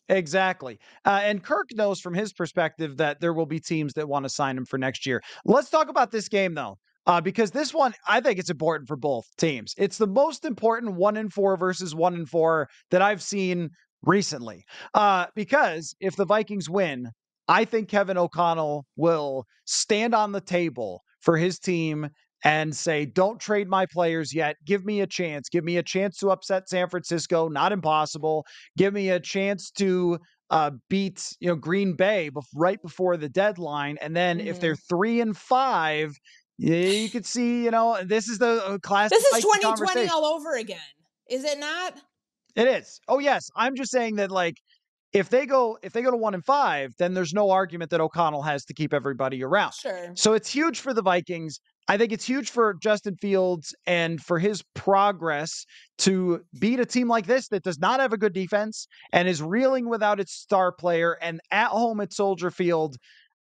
that. Exactly. And Kirk knows from his perspective that there will be teams that want to sign him for next year. Let's talk about this game, though, because this one, I think it's important for both teams. It's the most important 1-4 versus 1-4 that I've seen recently. Because if the Vikings win, I think Kevin O'Connell will stand on the table for his team and say, don't trade my players yet. Give me a chance. Give me a chance to upset San Francisco. Not impossible. Give me a chance to beat Green Bay right before the deadline. And then if they're 3-5, you could see, this is the classic This is Vikings 2020 conversation. all over again. Is it not? It is. Oh yes. I'm just saying that, like, if they go to 1-5, then there's no argument that O'Connell has to keep everybody around. Sure. So it's huge for the Vikings. I think it's huge for Justin Fields and for his progress to beat a team like this that does not have a good defense and is reeling without its star player, and at home at Soldier Field.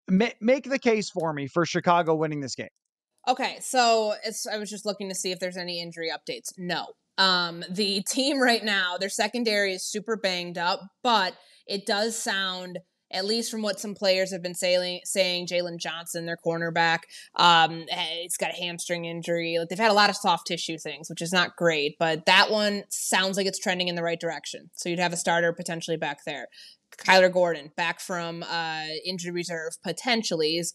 Make the case for me for Chicago winning this game. Okay, so I was just looking to see if there's any injury updates. No. The team right now, their secondary is super banged up, but it does sound, at least from what some players have been saying, Jalen Johnson, their cornerback, he's got a hamstring injury. Like, they've had a lot of soft tissue things, which is not great, but that one sounds like it's trending in the right direction. So you'd have a starter potentially back there. Kyler Gordon back from injured reserve, potentially is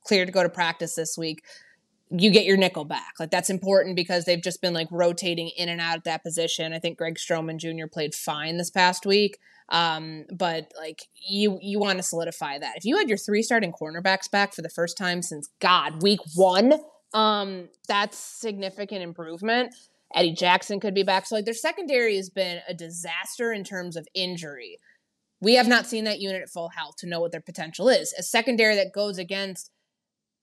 cleared to go to practice this week. You get your nickel back. Like, that's important because they've just been like rotating in and out of that position. I think Greg Stroman Jr. played fine this past week. But like, you want to solidify that. If you had your 3 starting cornerbacks back for the first time since week 1, that's significant improvement. Eddie Jackson could be back. So like, their secondary has been a disaster in terms of injury. We have not seen that unit at full health to know what their potential is. A secondary that goes against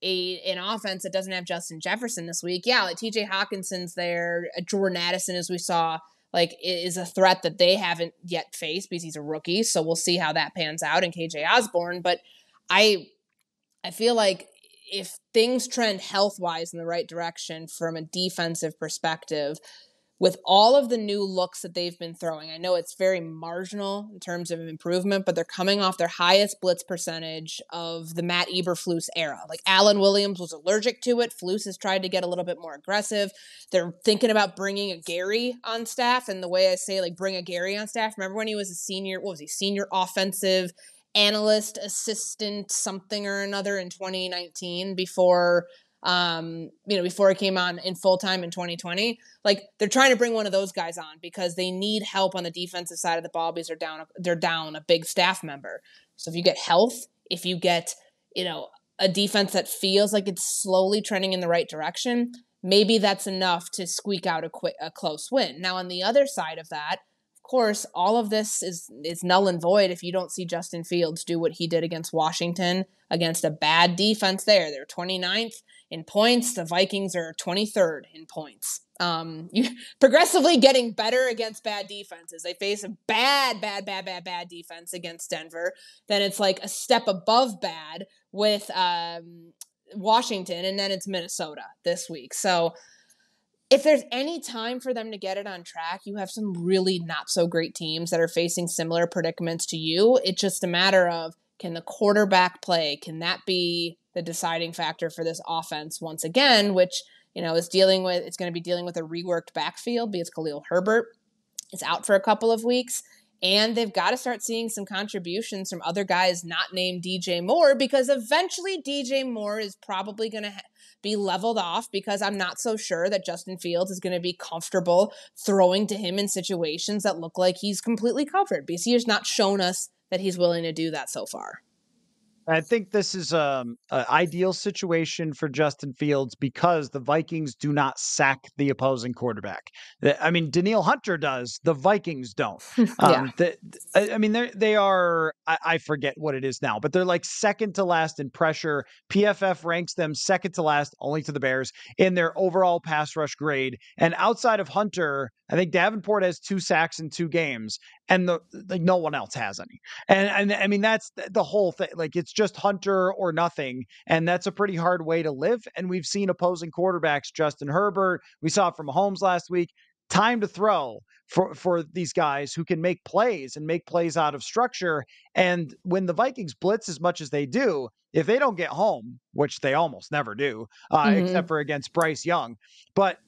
an offense that doesn't have Justin Jefferson this week. Yeah, like TJ Hawkinson's there. Jordan Addison, as we saw, like, is a threat that they haven't yet faced because he's a rookie. So we'll see how that pans out, and KJ Osborne. But I feel like if things trend health-wise in the right direction from a defensive perspective, with all of the new looks that they've been throwing, I know it's very marginal in terms of improvement, but they're coming off their highest blitz percentage of the Matt Eberflus era. Like, Alan Williams was allergic to it. Flus has tried to get a little bit more aggressive. They're thinking about bringing a Gary on staff. And the way I say, like, bring a Gary on staff, remember when he was a senior, senior offensive analyst assistant something or another in 2019 before before he came on in full time in 2020. Like, they're trying to bring one of those guys on because they need help on the defensive side of the ball because they're down a big staff member. So if you get health, if you get, a defense that feels like it's slowly trending in the right direction, maybe that's enough to squeak out a close win. Now, on the other side of that, of course, all of this is null and void if you don't see Justin Fields do what he did against Washington, against a bad defense there. They're 29th in points. The Vikings are 23rd in points. You progressively getting better against bad defenses. They face a bad defense against Denver. Then it's like a step above bad with Washington, and then it's Minnesota this week. So if there's any time for them to get it on track, you have some really not so great teams that are facing similar predicaments to you. It's just a matter of, can the quarterback play? Can that be the deciding factor for this offense once again, which, it's going to be dealing with a reworked backfield because Khalil Herbert is out for a couple of weeks. And they've got to start seeing some contributions from other guys not named DJ Moore, because eventually DJ Moore is probably going to be leveled off, because I'm not so sure that Justin Fields is going to be comfortable throwing to him in situations that look like he's completely covered, because he has not shown us that he's willing to do that so far. I think this is an ideal situation for Justin Fields because the Vikings do not sack the opposing quarterback. I mean, Danielle Hunter does. The Vikings don't. Yeah. I mean, they are. I forget what it is now, but they're like second to last in pressure. PFF ranks them second to last, only to the Bears, in their overall pass rush grade. And outside of Hunter, I think Davenport has 2 sacks in 2 games, and no one else has any. And I mean, that's the whole thing. Like, it's just Hunter or nothing. And that's a pretty hard way to live. And we've seen opposing quarterbacks, Justin Herbert, we saw it from Mahomes last week, time to throw for these guys who can make plays and make plays out of structure. And when the Vikings blitz as much as they do, if they don't get home, which they almost never do, except for against Bryce Young, but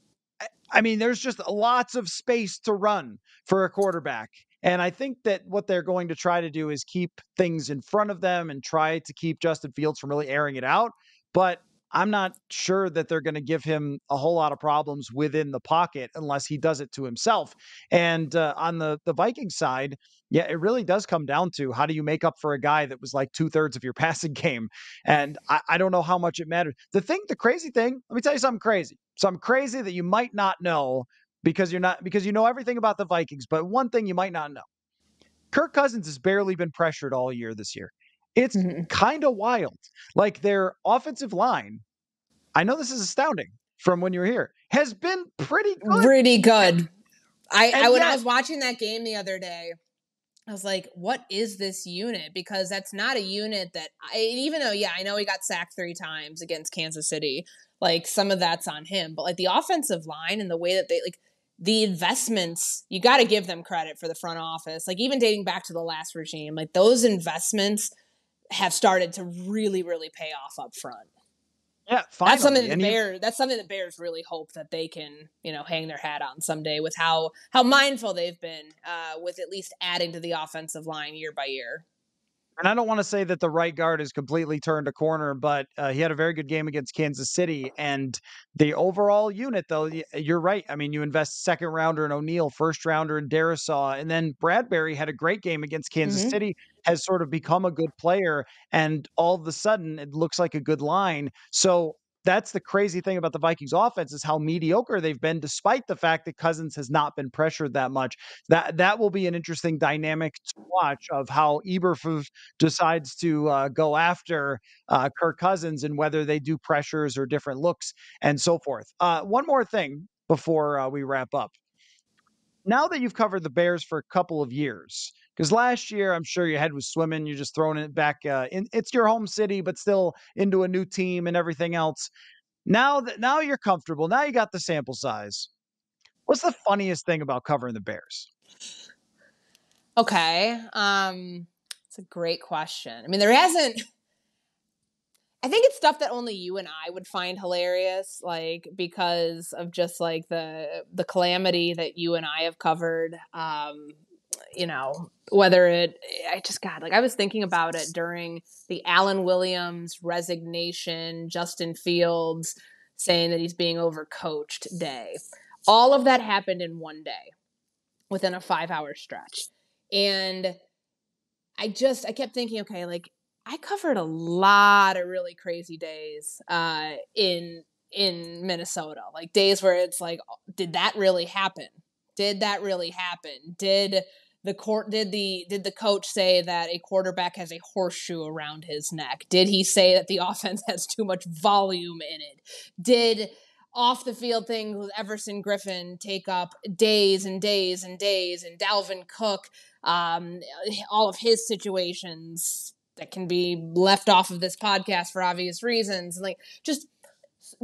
I mean, there's just lots of space to run for a quarterback. And I think that what they're going to try to do is keep things in front of them and try to keep Justin Fields from really airing it out. But I'm not sure that they're going to give him a whole lot of problems within the pocket unless he does it to himself. And on the Viking side, yeah, it really does come down to, how do you make up for a guy that was like 2/3 of your passing game? And I don't know how much it mattered. The crazy thing, let me tell you something crazy. Something crazy that you might not know because you know everything about the Vikings. But one thing you might not know: Kirk Cousins has barely been pressured all year this year. It's kind of wild. Like, their offensive line, I know this is astounding from when you were here, has been pretty good. Really good. I when I was watching that game the other day, I was like, what is this unit? Because that's not a unit that even though, I know he got sacked 3 times against Kansas City, like, some of that's on him, but like the offensive line and the way that they, like, the investments, you got to give them credit for the front office. Like, even dating back to the last regime, like, those investments have started to really, really pay off up front. Yeah, finally. That's something the Bears really hope that they can, hang their hat on someday, with how mindful they've been with at least adding to the offensive line year by year. And I don't want to say that the right guard has completely turned a corner, but he had a very good game against Kansas City. And the overall unit, though, you're right. I mean, you invest 2nd rounder in O'Neal, 1st rounder in Darisaw, and then Bradbury had a great game against Kansas City, has sort of become a good player, and all of a sudden it looks like a good line. So that's the crazy thing about the Vikings offense, is how mediocre they've been, despite the fact that Cousins has not been pressured that much. That will be an interesting dynamic to watch, of how Eberflus decides to go after Kirk Cousins, and whether they do pressures or different looks and so forth. One more thing before we wrap up. Now that you've covered the Bears for a couple of years, because last year I'm sure your head was swimming, you're just throwing it back it's your home city, but still into a new team and everything else. Now you're comfortable. Now you got the sample size. What's the funniest thing about covering the Bears? Okay. It's a great question. I mean, there hasn't. I think it's stuff that only you and I would find hilarious, like, because of just like the calamity that you and I have covered. whether I just got, like, I was thinking about it during the Allen Williams resignation, Justin Fields saying that he's being overcoached day. All of that happened in one day within a 5-hour stretch. And I kept thinking, okay, like, I covered a lot of really crazy days in Minnesota, like days where it's like, did that really happen? Did that really happen? Did the coach say that a quarterback has a horseshoe around his neck? Did he say that the offense has too much volume in it? Did off the field things with Everson Griffin take up days and days and days, and Dalvin Cook, all of his situations that can be left off of this podcast for obvious reasons? Like, just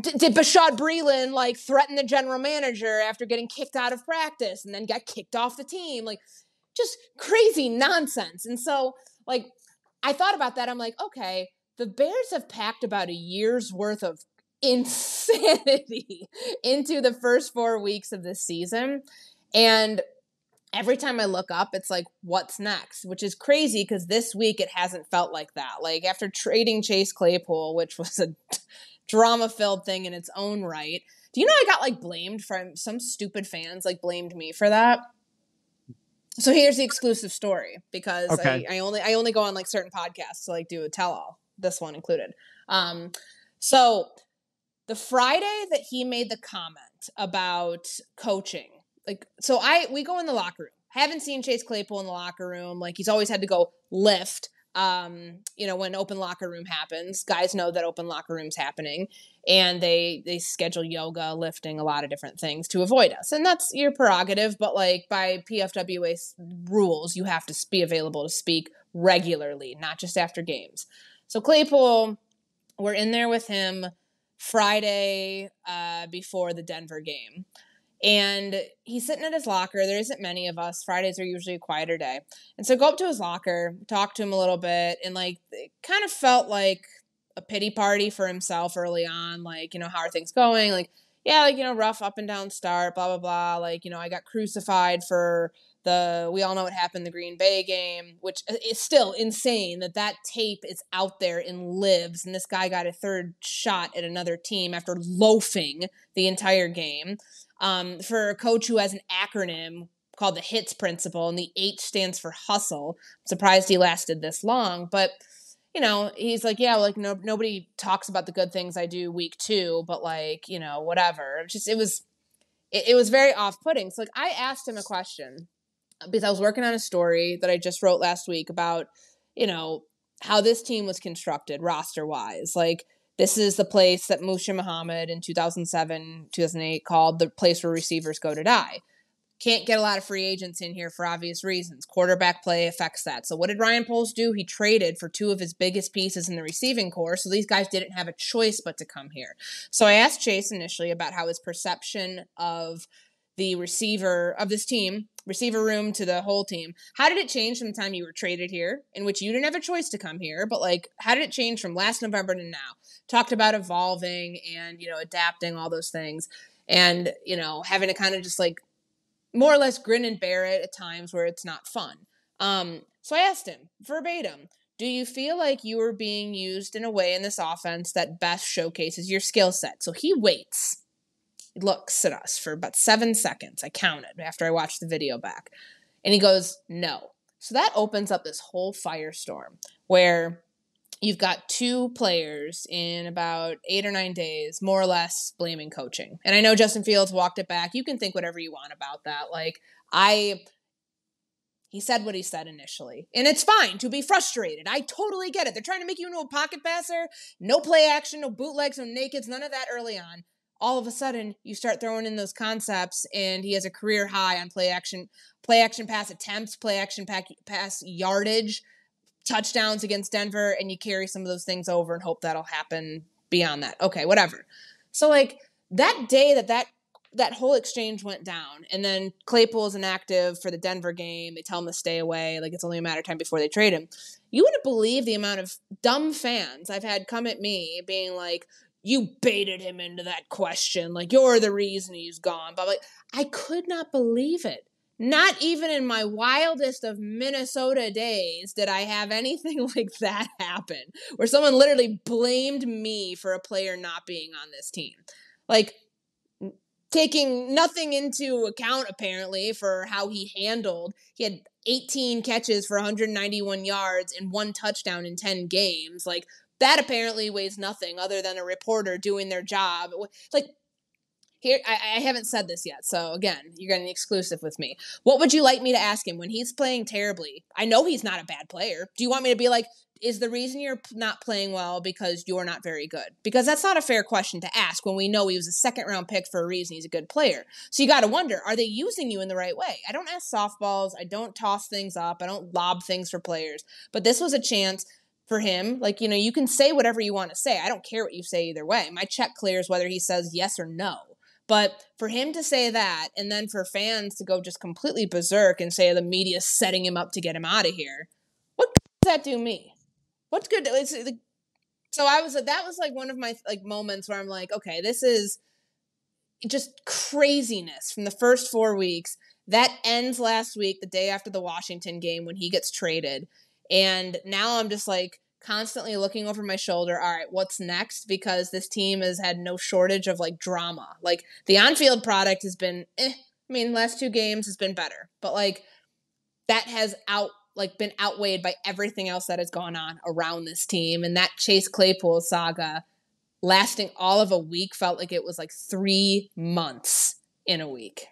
did Bashaud Breeland like threaten the general manager after getting kicked out of practice and then got kicked off the team? Like, just crazy nonsense. And so, like, I thought about that. I'm like, okay, the Bears have packed about a year's worth of insanity into the first 4 weeks of this season. And every time I look up, it's like, what's next? Which is crazy because this week it hasn't felt like that. Like, after trading Chase Claypool, which was a drama-filled thing in its own right. Do you know I got, like, blamed from some stupid fans, like, blamed me for that? So here's the exclusive story, because Okay. I only go on, like, certain podcasts to, like, do a tell-all, this one included. So the Friday that he made the comment about coaching, like, so we go in the locker room. Haven't seen Chase Claypool in the locker room. Like, he's always had to go lift. When open locker room happens, guys know that open locker room's happening, and they schedule yoga, lifting, a lot of different things to avoid us. And that's your prerogative, but, like, by PFWA rules, you have to be available to speak regularly, not just after games. So Claypool, we're in there with him Friday before the Denver game. And he's sitting at his locker. There isn't many of us. Fridays are usually a quieter day. And so I go up to his locker, talk to him a little bit, and, like, it kind of felt like a pity party for himself early on. Like, how are things going? Like, yeah, like, rough up and down start, blah, blah, blah. Like, I got crucified for we all know what happened in the Green Bay game, which is still insane that tape is out there and lives. And this guy got a third shot at another team after loafing the entire game. For a coach who has an acronym called the HITS principle, and the H stands for hustle. I'm surprised he lasted this long, but, he's like, yeah, like, nobody talks about the good things I do week 2, but, like, whatever. It was very off-putting. So, like, I asked him a question because I was working on a story that I just wrote last week about, how this team was constructed roster-wise. Like, this is the place that Musha Muhammad in 2007, 2008 called the place where receivers go to die. Can't get a lot of free agents in here for obvious reasons. Quarterback play affects that. So what did Ryan Poles do? He traded for 2 of his biggest pieces in the receiving corps, so these guys didn't have a choice but to come here. So I asked Chase initially about how his perception of the receiver of this team, receiver room to the whole team, how did it change from the time you were traded here, in which you didn't have a choice to come here, but, like, how did it change from last November to now? Talked about evolving and, adapting, all those things, and, having to kind of just, like, more or less grin and bear it at times where it's not fun. So I asked him verbatim, do you feel like you are being used in a way in this offense that best showcases your skill set? So he waits. He looks at us for about 7 seconds. I counted after I watched the video back. And he goes, no. So that opens up this whole firestorm where you've got 2 players in about 8 or 9 days, more or less, blaming coaching. And I know Justin Fields walked it back. You can think whatever you want about that. Like, he said what he said initially. And it's fine to be frustrated. I totally get it. They're trying to make you into a pocket passer. No play action, no bootlegs, no nakeds, none of that early on. All of a sudden, you start throwing in those concepts, and he has a career high on play action pass attempts, play action pass yardage, touchdowns against Denver, and you carry some of those things over and hope that'll happen beyond that. Okay, whatever. So, like, that day that whole exchange went down, and then Claypool is inactive for the Denver game. They tell him to stay away. Like, it's only a matter of time before they trade him. You wouldn't believe the amount of dumb fans I've had come at me being like, you baited him into that question. Like, you're the reason he's gone. But, like, I could not believe it. not even in my wildest of Minnesota days did I have anything like that happen, where someone literally blamed me for a player not being on this team. Like, taking nothing into account, apparently, for how he handled. He had 18 catches for 191 yards and 1 touchdown in 10 games. Like, that apparently weighs nothing other than a reporter doing their job. Like, here, I haven't said this yet, so again, you're getting exclusive with me. What would you like me to ask him when he's playing terribly? I know he's not a bad player. Do you want me to be like, is the reason you're not playing well because you're not very good? Because that's not a fair question to ask when we know he was a second-round pick for a reason. He's a good player. So you got to wonder, are they using you in the right way? I don't ask softballs. I don't toss things up. I don't lob things for players. But this was a chance for him. Like, you can say whatever you want to say. I don't care what you say either way. My check clears whether he says yes or no. But for him to say that, and then for fans to go just completely berserk and say the media's setting him up to get him out of here, what does that do me? What's good? So that was like one of my like moments where I'm like, okay, this is just craziness from the first 4 weeks. That ends last week, the day after the Washington game when he gets traded. And now I'm just like, constantly looking over my shoulder. All right, what's next? Because this team has had no shortage of like drama. Like the on-field product has been, last 2 games has been better, but like that has been outweighed by everything else that has gone on around this team. And that Chase Claypool saga lasting all of a week felt like it was like 3 months in a week.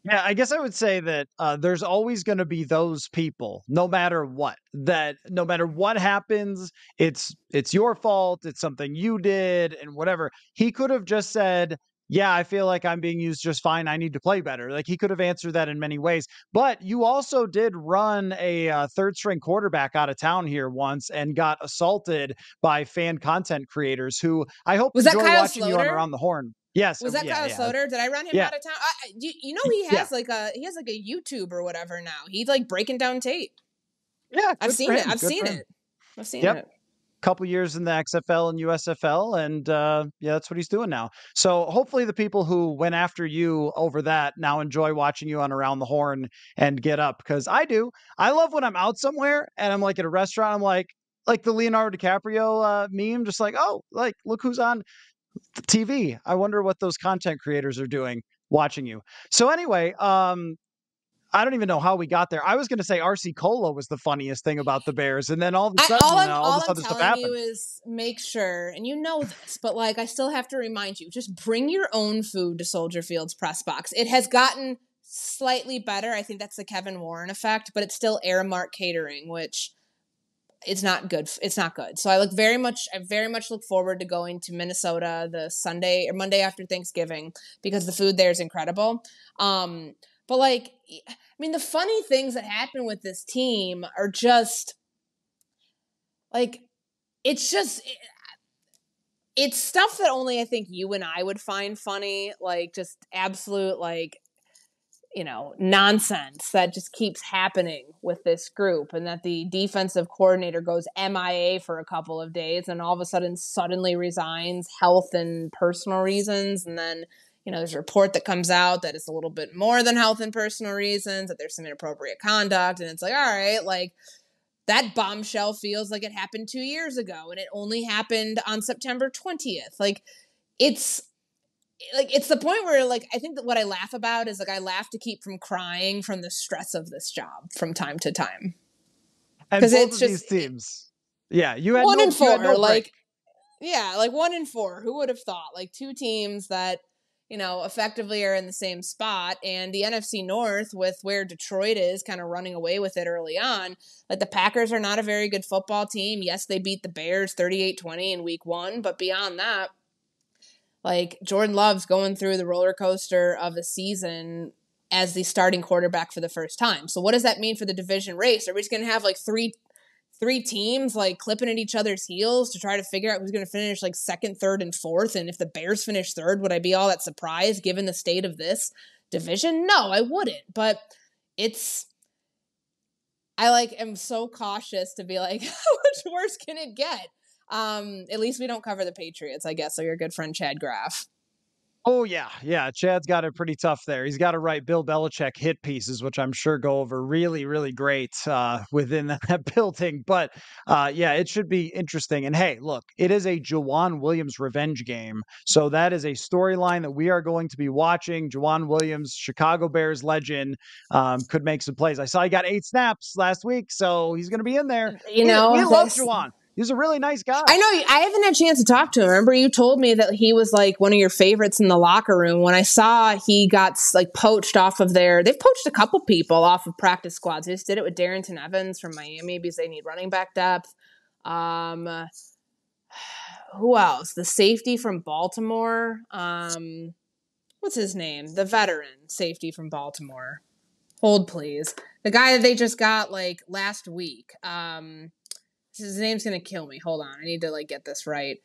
Yeah, I guess I would say that there's always going to be those people, no matter what, that no matter what happens, it's your fault, it's something you did, and whatever. He could have just said, yeah, I feel like I'm being used just fine. I need to play better. Like he could have answered that in many ways. But you also did run a third string quarterback out of town here once and got assaulted by fan content creators who I hope Was that enjoy Kyle watching you on Sloter? Around the Horn. Yes. Was that Yeah. Kyle Yeah. Sloter? Did I run him Yeah. out of town? He Yeah. has like a YouTube or whatever now. He's like breaking down tape. Yeah. I've Good for seen it. him. I've Good seen for him. it. I've seen Yep. it. Couple years in the XFL and USFL, and yeah, that's what he's doing now. So hopefully the people who went after you over that now enjoy watching you on Around the Horn and get up, because I do. I love when I'm out somewhere and I'm like at a restaurant, I'm like the Leonardo DiCaprio meme, just like, oh, like look who's on TV. I wonder what those content creators are doing watching you. So anyway, I don't even know how we got there. I was going to say RC Cola was the funniest thing about the Bears, and then all of a sudden, all All this I'm other stuff telling you happened. is make sure, and you know this, but like I still have to remind you, just bring your own food to Soldier Field's press box. It has gotten slightly better. I think that's the Kevin Warren effect, but it's still Aramark catering, which it's not good. It's not good. So I very much look forward to going to Minnesota the Sunday or Monday after Thanksgiving because the food there is incredible. But like, the funny things that happen with this team are just like, it's stuff that only I think you and I would find funny, like just absolute like, nonsense that just keeps happening with this group, and that the defensive coordinator goes MIA for a couple of days and all of a sudden suddenly resigns, health and personal reasons. And then, there's a report that comes out that it's a little bit more than health and personal reasons, that there's some inappropriate conduct. And it's like, all right, like that bombshell feels like it happened 2 years ago and it only happened on September 20th. Like it's the point where like I think that what I laugh about is like I laugh to keep from crying from the stress of this job from time to time. And Because both it's of these just teams, yeah, you had 1-4, no break. like like 1-4. Who would have thought? Like 2 teams that effectively are in the same spot, and the NFC North with where Detroit is kind of running away with it early on. Like the Packers are not a very good football team. Yes, they beat the Bears 38-20 in week 1, but beyond that, like Jordan Love's going through the roller coaster of the season as the starting quarterback for the first time. So what does that mean for the division race? Are we just going to have like three teams like clipping at each other's heels to try to figure out who's going to finish like second, third, and fourth? And if the Bears finish third, would I be all that surprised given the state of this division? No, I wouldn't. But I am so cautious to be like, how much worse can it get? At least we don't cover the Patriots, I guess. So your good friend Chad Graff. Oh yeah, yeah. Chad's got it pretty tough there. He's got to write Bill Belichick hit pieces, which I'm sure go over really, really great within that building. But yeah, it should be interesting. And hey, look, it is a Jawan Williams revenge game, so that is a storyline that we are going to be watching. Jawan Williams, Chicago Bears legend, could make some plays. I saw he got 8 snaps last week, so he's going to be in there. You We know, love this Jawan. He's a really nice guy. I know I haven't had a chance to talk to him. Remember, you told me that he was like one of your favorites in the locker room. When I saw he got like poached off of there, they've poached a couple people off of practice squads. They just did it with Darrington Evans from Miami because they need running back depth. Um, who else? The safety from Baltimore. What's his name? The veteran safety from Baltimore. Hold please. The guy that they just got like last week. His name's gonna kill me. Hold on, I need to like get this right.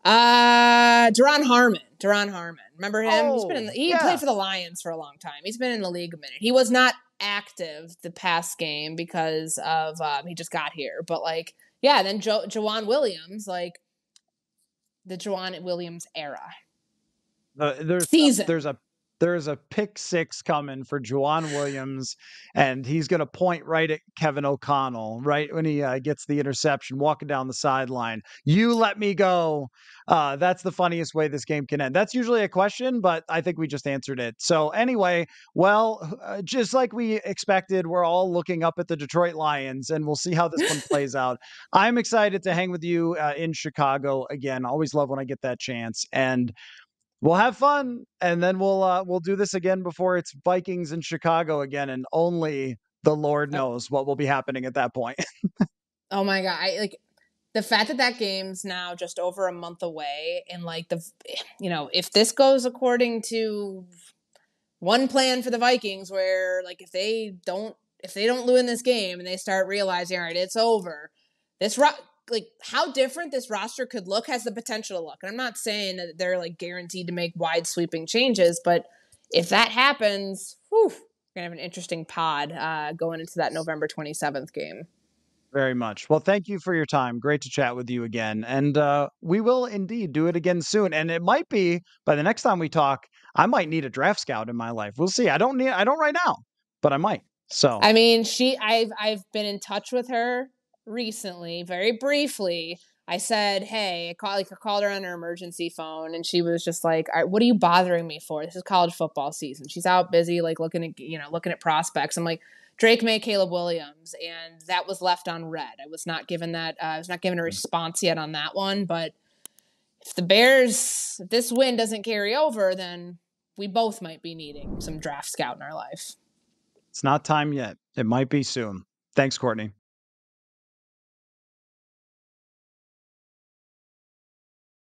Duron Harmon. Duron Harmon. Remember him? Oh He played yeah. for the Lions for a long time. He's been in the league a minute. He was not active the past game because of he just got here. But like, yeah, then Jawan Williams, like the Jawan Williams era There's season. there's a pick six coming for Juwan Williams, and he's going to point right at Kevin O'Connell right when he gets the interception, walking down the sideline. You let me go. That's the funniest way this game can end. That's usually a question, but I think we just answered it. So anyway, well, just like we expected, we're all looking up at the Detroit Lions, and we'll see how this one plays out. I'm excited to hang with you in Chicago again. Always love when I get that chance, and we'll have fun, and then we'll do this again before it's Vikings in Chicago again, and only the Lord knows what will be happening at that point. Oh my god! I like the fact that that game's now just over a month away, and like if this goes according to one plan for the Vikings, where like if they don't win this game and they start realizing, all right, it's over. Like how different this roster could look has the potential to look. And I'm not saying that they're like guaranteed to make wide sweeping changes, but if that happens, whew, we're gonna have an interesting pod going into that November 27th game. Very much. Well, thank you for your time. Great to chat with you again, and we will indeed do it again soon. And it might be by the next time we talk, I might need a draft scout in my life. We'll see. I don't right now, but I might. So I mean, I've been in touch with her recently, very briefly. I said, "Hey," I called her on her emergency phone, and she was just like, "All right, what are you bothering me for? This is college football season." She's out busy, like looking at prospects. I'm like, Drake May, Caleb Williams, and that was left on red. I was not given that. I was not given a response yet on that one. But if this win doesn't carry over, then we both might be needing some draft scout in our life. it's not time yet. It might be soon. Thanks, Courtney.